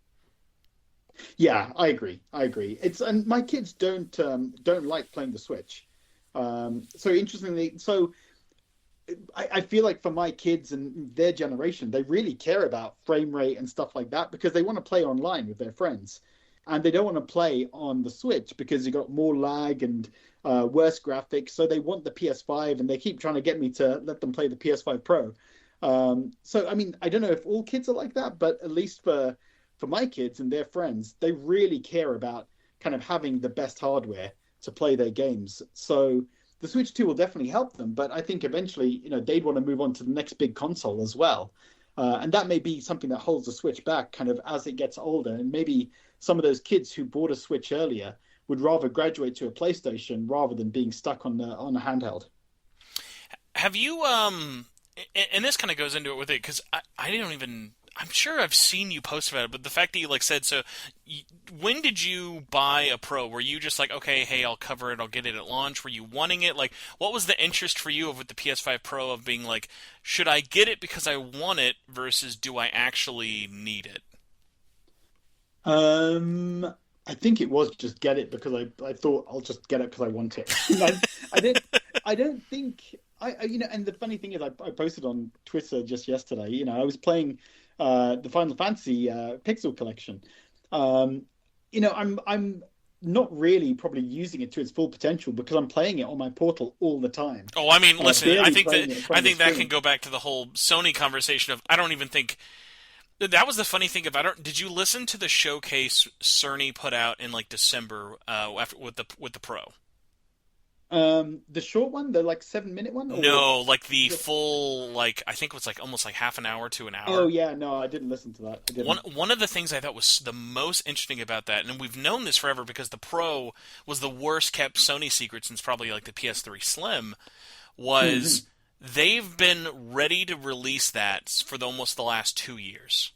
Yeah, I agree. I agree. It's and my kids don't like playing the Switch. So interestingly, I feel like for my kids and their generation, they really care about frame rate and stuff like that because they want to play online with their friends, and they don't want to play on the Switch because you got more lag and worse graphics. So they want the PS5, and they keep trying to get me to let them play the PS5 Pro. So I mean, I don't know if all kids are like that, but at least for my kids and their friends, they really care about kind of having the best hardware to play their games. So the Switch 2 will definitely help them, but I think eventually, they'd want to move on to the next big console as well. And that may be something that holds the Switch back kind of as it gets older. And maybe some of those kids who bought a Switch earlier would rather graduate to a PlayStation rather than being stuck on a handheld. Have you and this kind of goes into it with it because I don't even. I'm sure I've seen you post about it, but the fact that you like said so, when did you buy a Pro? Were you just like, okay, hey, I'll cover it, I'll get it at launch? Were you wanting it? Like, what was the interest for you of with the PS5 Pro of being like, should I get it because I want it versus do I actually need it? Um, I think it was just get it because I thought I'll just get it because I want it. I didn't I don't think and the funny thing is I posted on Twitter just yesterday. I was playing the Final Fantasy Pixel Collection. Um, I'm not really probably using it to its full potential because I'm playing it on my Portal all the time. Oh, I mean, listen, Barely playing it in I front of the think that can screen. go back to the whole Sony conversation of I don't even think that was the funny thing about it. Did you listen to the showcase Cerny put out in like December after with the Pro? The short one, the like 7 minute one, or No, like the the, full like I think it was like almost like half an hour to an oh hour. yeah, no, I didn't listen to that. I One didn't. one of the things I thought was the most interesting about that, and we've known this forever because the Pro was the worst kept Sony secret since probably like the PS3 Slim, was they've been ready to release that for almost the last 2 years.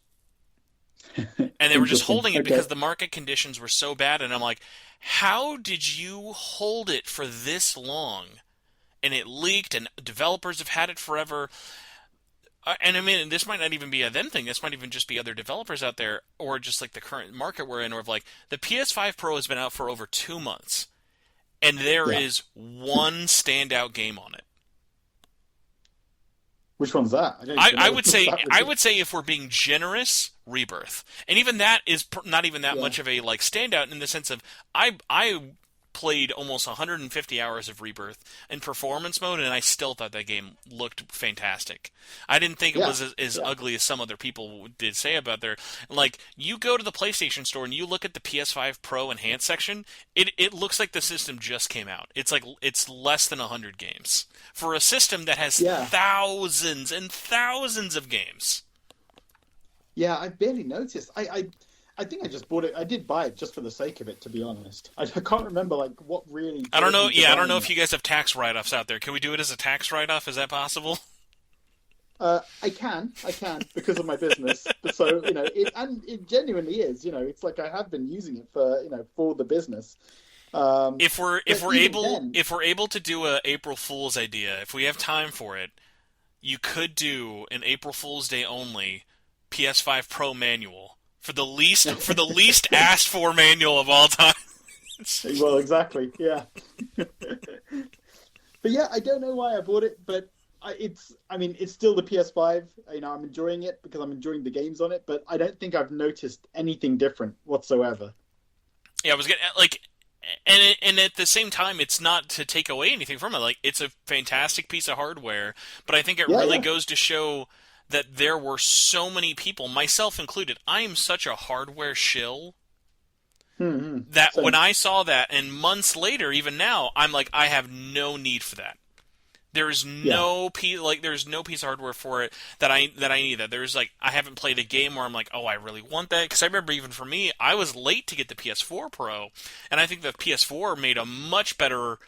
And they were just Interesting. holding it Okay. because the market conditions were so bad. And I'm like, how did you hold it for this long? And it leaked, and developers have had it forever. And I mean, this might not even be a them thing. This might even just be other developers out there, or just like the current market we're in, or of like the PS5 Pro has been out for over 2 months, and there Yeah. is one standout game on it. Which one's that? I don't even I know would what say that would I be. would say if we're being generous, Rebirth, and even that is not even that Yeah. much of a like standout in the sense of I played almost 150 hours of Rebirth in performance mode, and I still thought that game looked fantastic. I didn't think it Yeah. was as Yeah. ugly as some other people did say about their like. You go to the PlayStation Store and you look at the PS5 Pro Enhanced section, it looks like the system just came out. It's like it's less than 100 games for a system that has Yeah. thousands and thousands of games. Yeah. I barely noticed. I think I just bought it. I did buy it just for the sake of it, to be honest. I can't remember like what really I don't drove know. me to Yeah, I don't know buying if it. you guys have tax write-offs out there. Can we do it as a tax write-off? Is that possible? I can because of my business. So it genuinely is. It's like I have been using it for the business. If But we're even able then, if we're able to do a April Fool's idea, if we have time for it, you could do an April Fool's Day only PS5 Pro manual for the least asked for manual of all time. Well, exactly. Yeah. But yeah, I don't know why I bought it, but I mean, it's still the PS5. You know, I'm enjoying it because I'm enjoying the games on it, but I don't think I've noticed anything different whatsoever. Yeah, I was getting like, and at the same time, it's not to take away anything from it. Like, it's a fantastic piece of hardware, but I think it Yeah, really yeah. goes to show that there were so many people, myself included. I am such a hardware shill Hmm. that when Same. I saw that, and months later, even now, I'm like, I have no need for that. There's Yeah. no piece like there's no piece of hardware for it that I need. That there's like I haven't played a game where I'm like, oh, I really want that, because I remember even for me, I was late to get the PS4 Pro, and I think the PS4 made a much better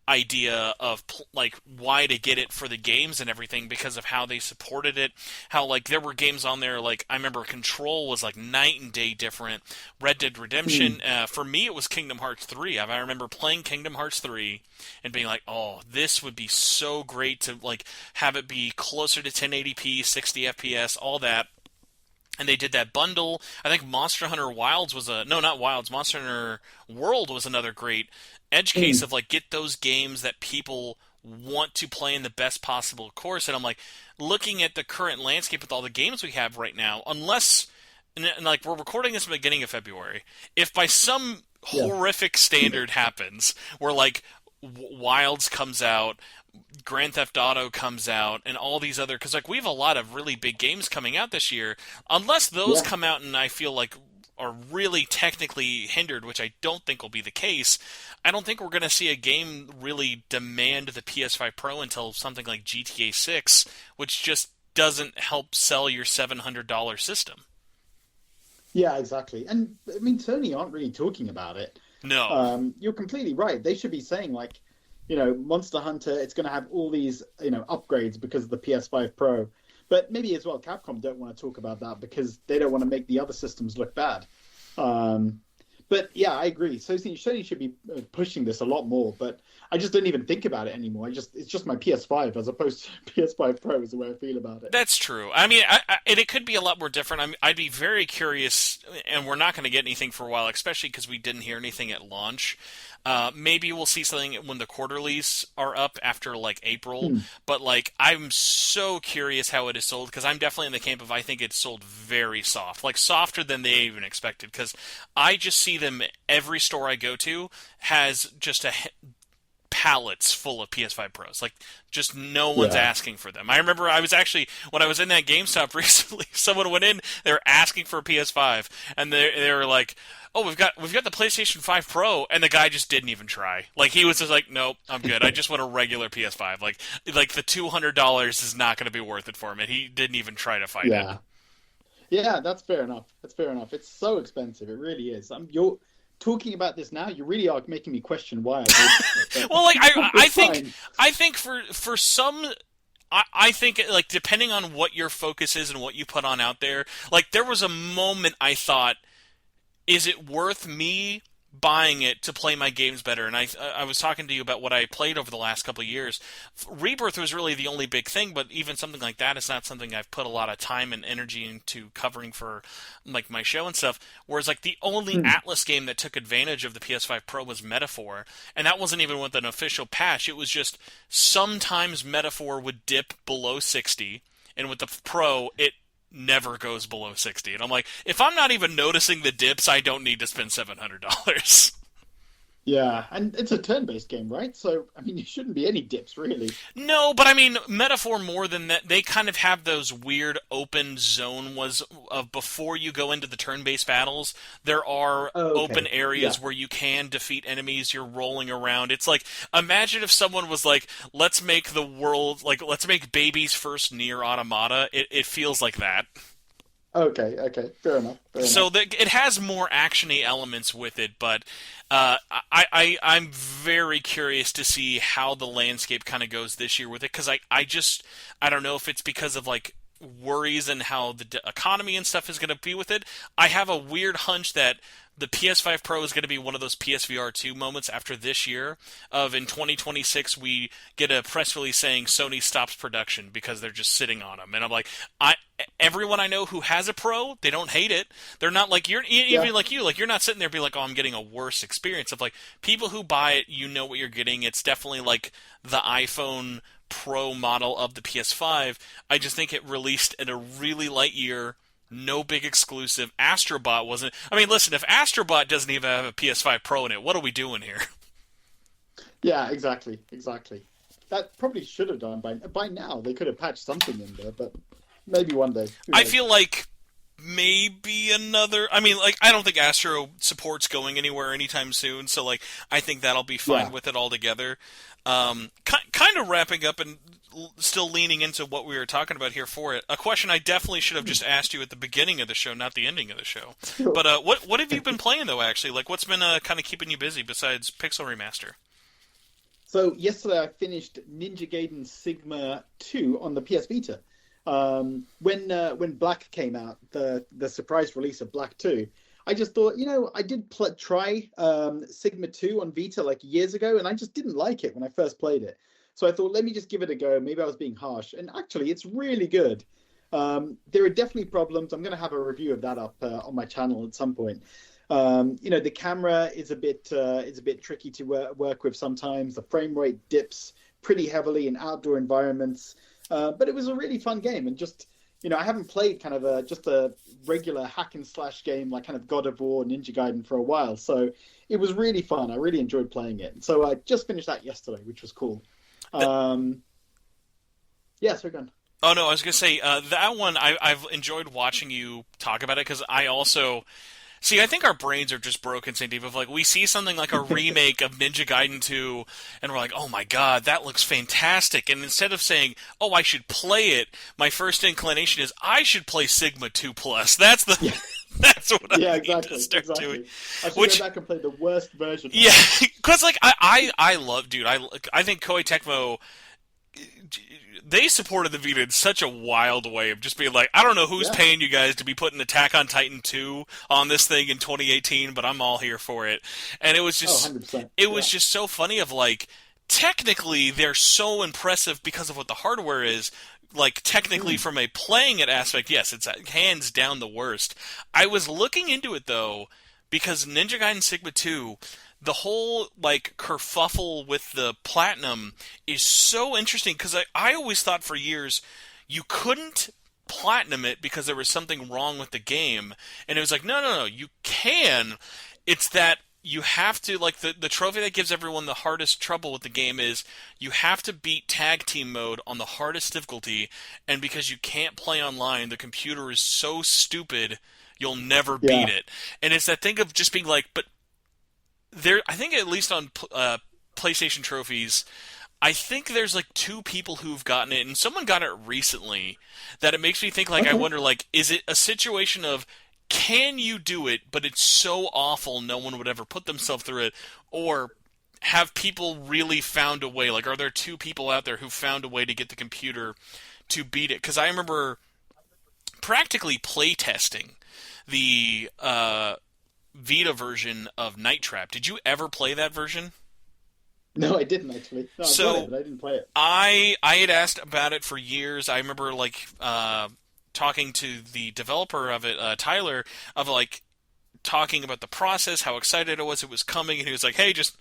idea of like why to get it for the games and everything because of how they supported it. How like there were games on there like I remember Control was like night and day different. Red Dead Hmm. Redemption, for me it was Kingdom Hearts 3. I remember playing Kingdom Hearts 3 and being like, "Oh, this would be so great to like have it be closer to 1080p, 60 FPS, all that." And they did that bundle. I think Monster Hunter Wilds was a no, not Wilds. Monster Hunter World was another great edge case Hmm. of like get those games that people want to play in the best possible course. And I'm like looking at the current landscape with all the games we have right now, unless and like we're recording this at the beginning of February. If by some Yeah. horrific standard happens where like Wilds comes out, Grand Theft Auto comes out, and all these other because like we have a lot of really big games coming out this year. Unless those Yeah. come out and I feel like are really technically hindered, which I don't think will be the case, I don't think we're going to see a game really demand the PS5 Pro until something like GTA 6, which just doesn't help sell your $700 system. Yeah, exactly. And I mean, Sony aren't really talking about it. No. You're completely right. They should be saying like, you know, Monster Hunter, it's going to have all these, you know, upgrades because of the PS5 Pro. But maybe as well, Capcom don't want to talk about that because they don't want to make the other systems look bad. Um, but yeah, I agree. So Sony should be pushing this a lot more. But I just don't even think about it anymore. It's just my PS5 as opposed to PS5 Pro is the way I feel about it. That's true. I mean, and it could be a lot more different. I'd be very curious, and we're not going to get anything for a while, especially because we didn't hear anything at launch. Maybe we'll see something when the quarterlies are up after like April. Hmm. But like, I'm so curious how it is sold because I'm definitely in the camp of I think it's sold very soft, like softer than they even expected. Because I just see them every store I go to has just a pallets full of PS5 Pros. Like, just no one's Yeah. asking for them. I remember I was actually when I was in that GameStop recently. Someone went in, they were asking for a PS5, and they were like, "Oh, we've got the PlayStation 5 Pro," and the guy just didn't even try. Like he was just like, "Nope, I'm good. I just want a regular PS5." Like the $200 is not going to be worth it for him, and he didn't even try to fight it. Yeah. Yeah, that's fair enough. That's fair enough. It's so expensive. It really is. You're talking about this now. You really are making me question why I bought it. But Well, like I it's think fine. I think for some I think like depending on what your focus is and what you put on out there, like there was a moment I thought, is it worth me buying it to play my games better? And I was talking to you about what I played over the last couple of years. Rebirth was really the only big thing, but even something like that is not something I've put a lot of time and energy into covering for like my show and stuff. Whereas like the only Hmm. Atlas game that took advantage of the PS5 Pro was Metaphor, and that wasn't even with an official patch. It was just sometimes Metaphor would dip below 60, and with the Pro it never goes below 60. And I'm like, if I'm not even noticing the dips, I don't need to spend $700. Yeah, and it's a turn-based game, right? So, I mean, you shouldn't be any dips, really. No, but I mean, Metaphor more than that, they kind of have those weird open zone was of before you go into the turn-based battles, there are open Okay. areas Yeah. where you can defeat enemies, you're rolling around. It's like imagine if someone was like, let's make the world like let's make baby's first near automata. It feels like that. Okay. Okay. Fair enough. Fair So enough. it has more actiony elements with it, but I'm very curious to see how the landscape kind of goes this year with it because I don't know if it's because of like worries and how the economy and stuff is going to be with it. I have a weird hunch that the PS5 Pro is going to be one of those PSVR 2 moments after this year of in 2026 we get a press release saying Sony stops production because they're just sitting on them. And I'm like, I everyone I know who has a Pro, they don't hate it. They're not like Yeah. even like you, like you're not sitting there being like, "Oh, I'm getting a worse experience." Of like people who buy it, you know what you're getting. It's definitely like the iPhone Pro model of the PS5. I just think it released in a really light year, no big exclusive. Astrobot wasn't. I mean, listen, if Astrobot doesn't even have a PS5 Pro in it, what are we doing here? Yeah, exactly, exactly. That probably should have done by now. They could have patched something in there, but maybe one day. Who I knows? feel like maybe another. I mean, like I don't think Astro support's going anywhere anytime soon, so like I think that'll be fine Yeah. with it altogether. Kind of wrapping up and still leaning into what we were talking about here for it. A question I definitely should have just asked you at the beginning of the show, not the ending of the show. Sure. But what have you been playing though? Actually, like what's been kind of keeping you busy besides Pixel Remaster? So yesterday I finished Ninja Gaiden Sigma 2 on the PS Vita. When Black came out, the surprise release of Black 2, I just thought, I did try Sigma 2 on Vita like years ago, and I just didn't like it when I first played it. So I thought, let me just give it a go. Maybe I was being harsh, and actually, it's really good. There are definitely problems. I'm going to have a review of that up on my channel at some point. The camera is a bit tricky to work with sometimes. The frame rate dips pretty heavily in outdoor environments. But it was a really fun game, and just I haven't played kind of just a regular hack and slash game like kind of God of War, Ninja Gaiden for a while. So it was really fun. I really enjoyed playing it. So I just finished that yesterday, which was cool. The, Yeah, so good. oh no, I was gonna say that one. I've enjoyed watching you talk about it because I also see. I think our brains are just broken, Sandeep. Of like we see something like a remake of Ninja Gaiden 2, and we're like, "Oh my god, that looks fantastic!" And instead of saying, "Oh, I should play it," my first inclination is, "I should play Sigma 2 Plus." That's the Yeah, that's what I yeah, need to exactly, start doing. exactly. I should go Which back and play the worst version of yeah, it. because like I love, dude. I think Koei Tecmo they supported the Vita in such a wild way of just being like, I don't know who's Yeah. paying you guys to be putting Attack on Titan 2 on this thing in 2018, but I'm all here for it. And Oh, 100%. it was Yeah. just so funny of like, technically they're so impressive because of what the hardware is. Like technically Mm. from a playing it aspect, yes, it's hands down the worst. I was looking into it though, because Ninja Gaiden Sigma 2, the whole like kerfuffle with the platinum is so interesting because I always thought for years you couldn't platinum it because there was something wrong with the game, and it was like no, you can. It's that you have to like the trophy that gives everyone the hardest trouble with the game is you have to beat tag team mode on the hardest difficulty, and because you can't play online, the computer is so stupid you'll never beat Yeah. it. And it's that thing of just being like, but there, I think at least on PlayStation trophies, I think there's like two people who've gotten it, and someone got it recently. That it makes me think like I Okay. wonder like, is it a situation of can you do it, but it's so awful no one would ever put themselves through it, or have people really found a way? Like, are there two people out there who found a way to get the computer to beat it? Because I remember practically playtesting the Vita version of Night Trap. Did you ever play that version? No, I didn't actually. No, I've got it, So but I didn't play it. I had asked about it for years. I remember like talking to the developer of it, Tyler, of like talking about the process, how excited I was it was coming, and he was like, "Hey, just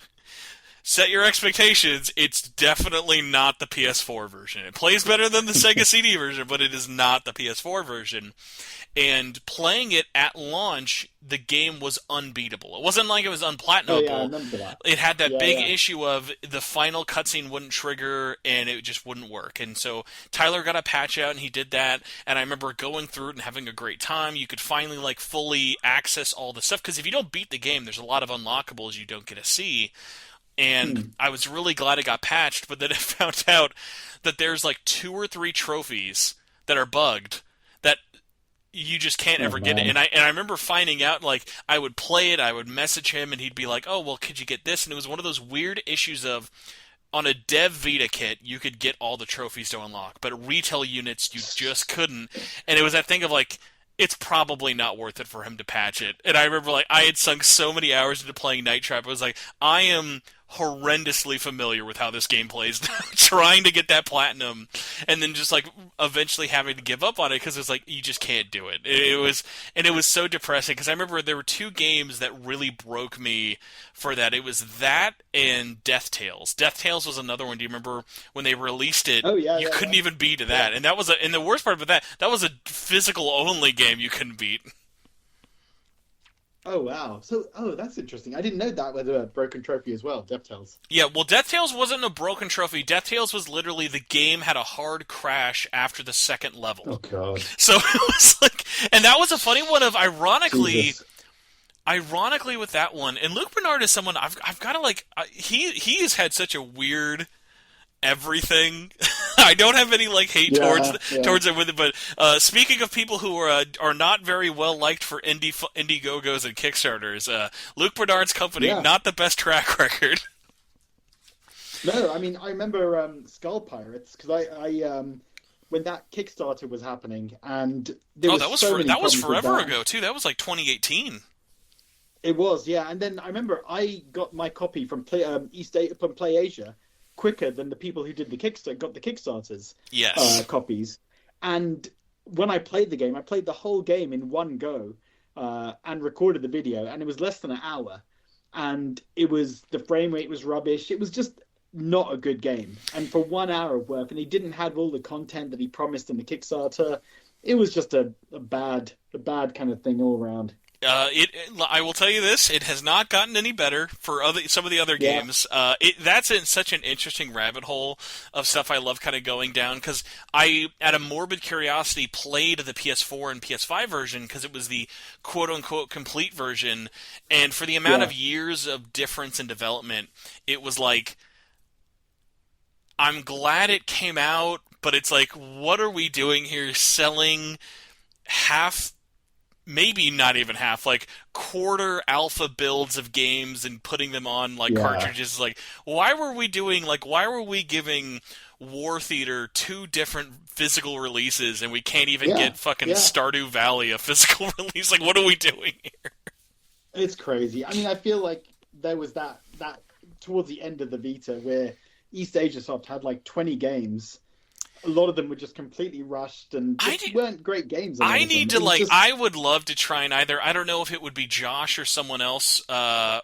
set your expectations. It's definitely not the PS4 version. It plays better than the Sega CD version, but it is not the PS4 version." And playing it at launch, the game was unbeatable. It wasn't like it was Oh yeah, I unplatinable. remember that. It had that Yeah, big yeah. issue of the final cutscene wouldn't trigger and it just wouldn't work. And so Tyler got a patch out and he did that. And I remember going through it and having a great time. You could finally like fully access all the stuff because if you don't beat the game, there's a lot of unlockables you don't get to see. And Hmm. I was really glad it got patched, but then I found out that there's like two or three trophies that are bugged that you just can't Oh ever get it. man. And I remember finding out like I would play it, I would message him, and he'd be like, "Oh well, could you get this?" And it was one of those weird issues of on a Dev Vita kit you could get all the trophies to unlock, but retail units you just couldn't. And it was that thing of like it's probably not worth it for him to patch it. And I remember like I had sunk so many hours into playing Night Trap. I was like, I am horrendously familiar with how this game plays now. Trying to get that platinum and then just like eventually having to give up on it because it's like you just can't do it. It was so depressing because I remember there were two games that really broke me for that. It was that and Death Tales. Death Tales was another one. Do you remember when they released it? Oh yeah, You yeah, couldn't yeah. even beat Yeah. that, and that was and the worst part about that was a physical only game you couldn't beat. Oh wow. That's interesting. I didn't know that was a broken trophy as well. DevTales. Yeah, well, Death Tales wasn't a broken trophy. Death Tales was literally the game had a hard crash after the second level. Oh God. So it was like, and that was a funny one of Jesus. ironically with that one. And Luke Bernard is someone I've got to like. He has had such a weird everything. I don't have any like hate Yeah, yeah. towards it with it, but speaking of people who are not very well liked for Indiegogos and Kickstarters, Luke Bernard's company Yeah. not the best track record. No, I mean I remember Skull Pirates because I when that Kickstarter was happening and there Oh, was so many that was problems with forever that. ago too. That was like 2018. It was, yeah. And then I remember I got my copy from from Play Asia quicker than the people who did the Kickstarter got the Kickstarters Yes. copies. And when I played the game, I played the whole game in one go and recorded the video, and it was less than an hour. And it was the frame rate was rubbish. It was just not a good game. And for 1 hour of work, and he didn't have all the content that he promised in the Kickstarter. It was just a bad kind of thing all around. I will tell you this: it has not gotten any better for some of the other Yeah, games. That's in such an interesting rabbit hole of stuff I love kind of going down because I, out of morbid curiosity, played the PS4 and PS5 version because it was the quote unquote complete version, and for the amount yeah, of years of difference in development, it was like I'm glad it came out, but it's like, what are we doing here? Selling half, maybe not even half, like quarter alpha builds of games and putting them on like yeah, cartridges. Like, why were we giving War Theater two different physical releases and we can't even yeah, get fucking yeah. Stardew Valley a physical release? Like, what are we doing here? It's crazy. I mean, I feel like there was that towards the end of the Vita where East Asia Soft had like 20 games. A lot of them were just completely rushed and I just do, weren't great games. A lot I of them. need It to was like. just I would love to try and either. I don't know if it would be Josh or someone else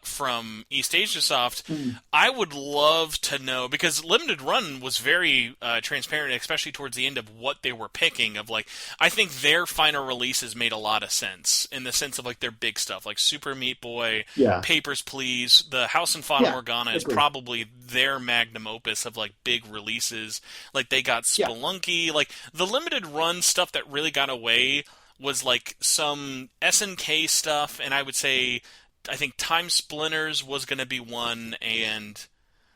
from East Asia Soft. hmm, I would love to know because Limited Run was very transparent, especially towards the end of what they were picking. Of like, I think their final releases made a lot of sense in the sense of like their big stuff, like Super Meat Boy, yeah, Papers Please, the House and Fata yeah, Morgana is agreed. probably their magnum opus of like big releases. Like they got Yeah, Spelunky, like the limited run stuff that really got away was like some SNK stuff, and I would say I think Time Splinters was going to be one, and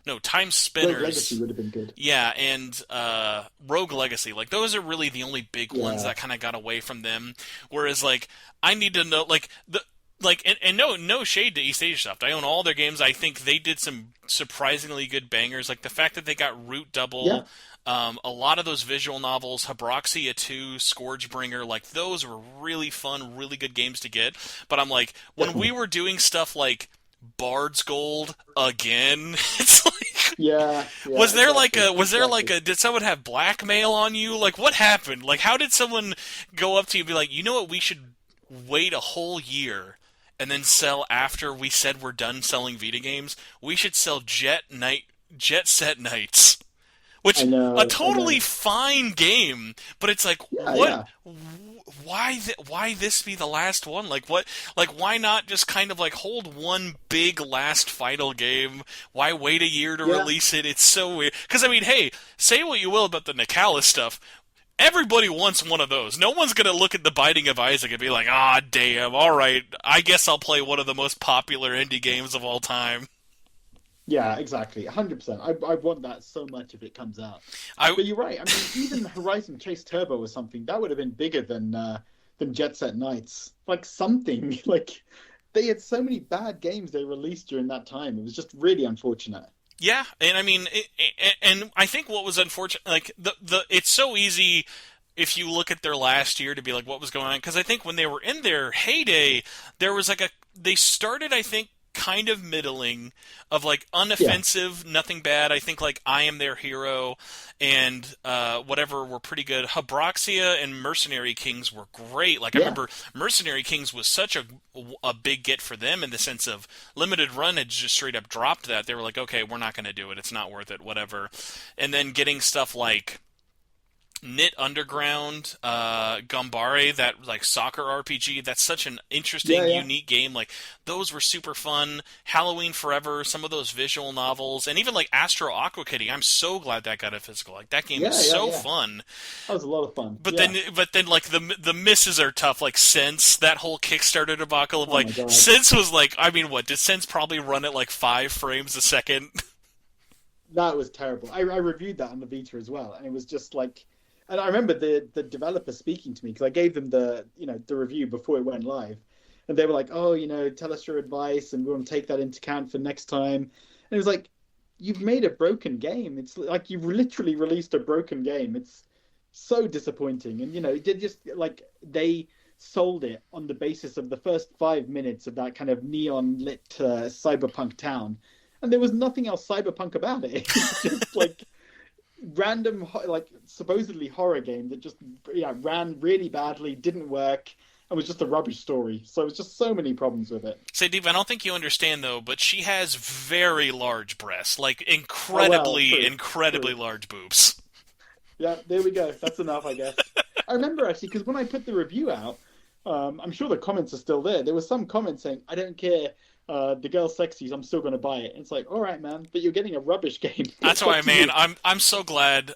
no, Time Rogue Legacy Spinners, would have been good. yeah, and Rogue Legacy. Like those are really the only big ones Yeah, that kind of got away from them. Whereas like I need to know like the. Like and no shade to East Asia Soft. I own all their games. I think they did some surprisingly good bangers. Like the fact that they got Root yeah, Double, a lot of those visual novels, Habroxia 2, Scourgebringer, like those were really fun, really good games to get. But I'm like, when we definitely. were doing stuff like Bard's Gold again, it's like, Yeah, yeah, exactly, was there like exactly. a, did someone have blackmail on you? Like what happened? Like how did someone go up to you and be like, you know what, we should wait a whole year and then sell after we said we're done selling Vita games? We should sell Jet Set Knights, which a I totally know. fine game, but it's like Yeah, what? yeah, Why this be the last one? Like what? Like why not just kind of like hold one big last final game? Why wait a year to yeah, release it? It's so weird. Because I mean, hey, say what you will about the Nicalis stuff. Everybody wants one of those. No one's gonna look at the Binding of Isaac and be like, "Ah, damn. All right, I guess I'll play one of the most popular indie games of all time." yeah, exactly. 100%. I want that so much if it comes out. I But you're right. I mean, even Horizon Chase Turbo or something that would have been bigger than Jet Set Knights. Like something like they had so many bad games they released during that time. It was just really unfortunate. Yeah, and I mean, and I think what was unfortunate, like the it's so easy. if you look at their last year to be like what was going on, because I think when they were in their heyday, there was like they started, I think, kind of middling, of like Yeah, unoffensive, nothing bad. I think like I Am Their Hero and whatever were pretty good. Habroxia and Mercenary Kings were great. Like I yeah, remember Mercenary Kings was such a big get for them in the sense of limited run had just straight up dropped that. They were like, okay, we're not going to do it. It's not worth it. Whatever. And then getting stuff like Knit Underground, Gambare, that like soccer RPG. That's such an yeah, interesting, yeah, unique game. Like those were super fun. Halloween Forever, some of those visual novels, and even like Astro Aqua Kitty. I'm so glad that got a physical. Like that game is yeah, yeah, so yeah. fun. That was a lot of fun. But Yeah. then like the misses are tough. Like Sense, that whole Kickstarter debacle of Oh like my God. Sense was like, I mean, what did Sense probably run at like 5 frames a second? That was terrible. I reviewed that on the Vita as well, and it was just like, and I remember the developer speaking to me because I gave them the review before it went live, and they were like, oh, tell us your advice, and we want to take that into account for next time. And it was like, you've made a broken game. It's like you've literally released a broken game. It's so disappointing, and they just like they sold it on the basis of the first 5 minutes of that kind of neon lit cyberpunk town, and there was nothing else cyberpunk about it. It was just like random, like supposedly horror game that just ran really badly, didn't work, and was just a rubbish story. So it was just so many problems with it. Say, Deep, I don't think you understand though, but she has very large breasts, like Oh well, incredibly true. large boobs. Yeah, there we go. That's enough, I guess. I remember actually because when I put the review out, I'm sure the comments are still there. There was some comment saying, "I don't care. The girl's sexy, so I'm still going to buy it." And it's like, all right, man, but you're getting a rubbish game. That's It's why, up to man. you. I'm so glad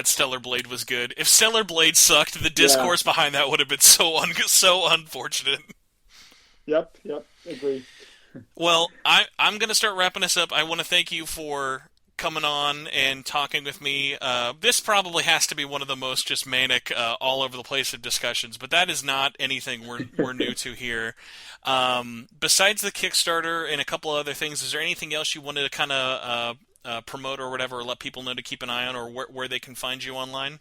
Stellar Blade was good. If Stellar Blade sucked, the Yeah. discourse behind that would have been so unfortunate. Yep. Yep. Agree. Well, I'm gonna start wrapping this up. I want to thank you for coming on and talking with me. This probably has to be one of the most just manic, all over the place of discussions, but that is not anything we're new to here. Besides the Kickstarter and a couple other things, is there anything else you wanted to kind of promote or whatever, or let people know to keep an eye on, or where they can find you online?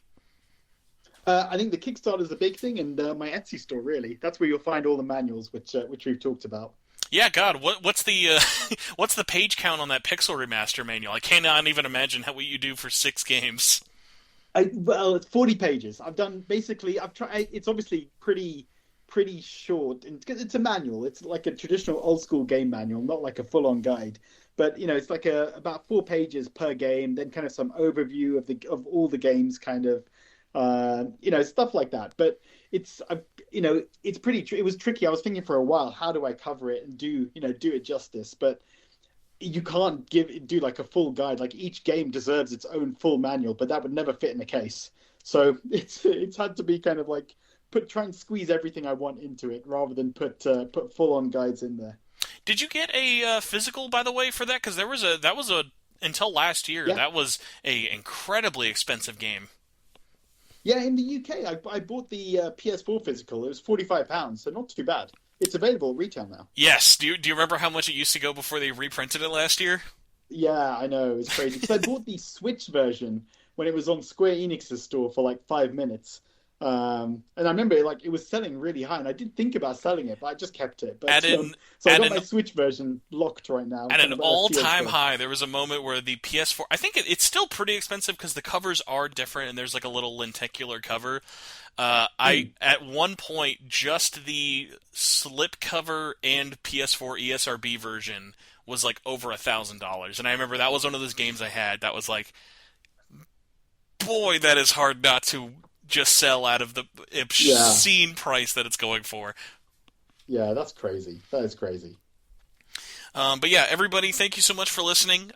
I think the Kickstarter is a big thing, and my Etsy store really. That's where you'll find all the manuals, which we've talked about. Yeah, God, what's the what's the page count on that Pixel Remaster manual? I cannot even imagine what you do for 6 games. Well, it's 40 pages. I've done basically. I've tried. It's obviously pretty short, and because it's a manual, it's like a traditional old school game manual, not like a full on guide. But it's like about 4 pages per game, then kind of some overview of all the games, kind of, stuff like that. But it's pretty. It was tricky. I was thinking for a while, how do I cover it and do it justice? But you can't do like a full guide. Like each game deserves its own full manual, but that would never fit in a case. So it's had to be kind of like try and squeeze everything I want into it rather than put full on guides in there. Did you get a physical, by the way, for that? Because that was a until last year Yeah, that was a incredibly expensive game. yeah. In the UK, I bought the PS4 physical. It was £45, so not too bad. It's available at retail now. Yes. Do you remember how much it used to go before they reprinted it last year? Yeah, I know it's crazy because I bought the Switch version when it was on Square Enix's store for like 5 minutes. And I remember like it was selling really high, and I did think about selling it, but I just kept it. At But an so I at got an my Switch version locked right now, at kind an of all-time PS4. high, there was a moment where the PS4. I think it's still pretty expensive because the covers are different, and there's like a little lenticular cover. I Mm. at one point just the slip cover and PS4 ESRB version was like over $1,000, and I remember that was one of those games I had that was like, boy, that is hard not to just sell out of the Yeah, obscene price that it's going for. yeah, that's crazy. That is crazy. But yeah, everybody, thank you so much for listening.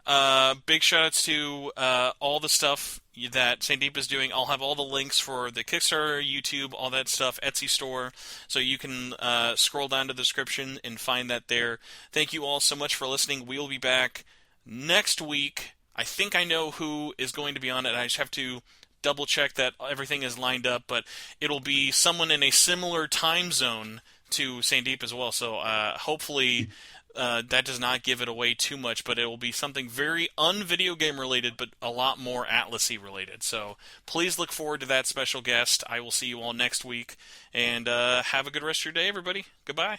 Big shout outs to all the stuff that Sandeep is doing. I'll have all the links for the Kickstarter, YouTube, all that stuff, Etsy store, so you can scroll down to the description and find that there. Thank you all so much for listening. We'll be back next week. I think I know who is going to be on it. I just have to double check that everything is lined up, but it'll be someone in a similar time zone to Sandeep as well. So hopefully that does not give it away too much, but it will be something very un-video game related, but a lot more Atlasy related. So please look forward to that special guest. I will see you all next week, and have a good rest of your day, everybody. Goodbye.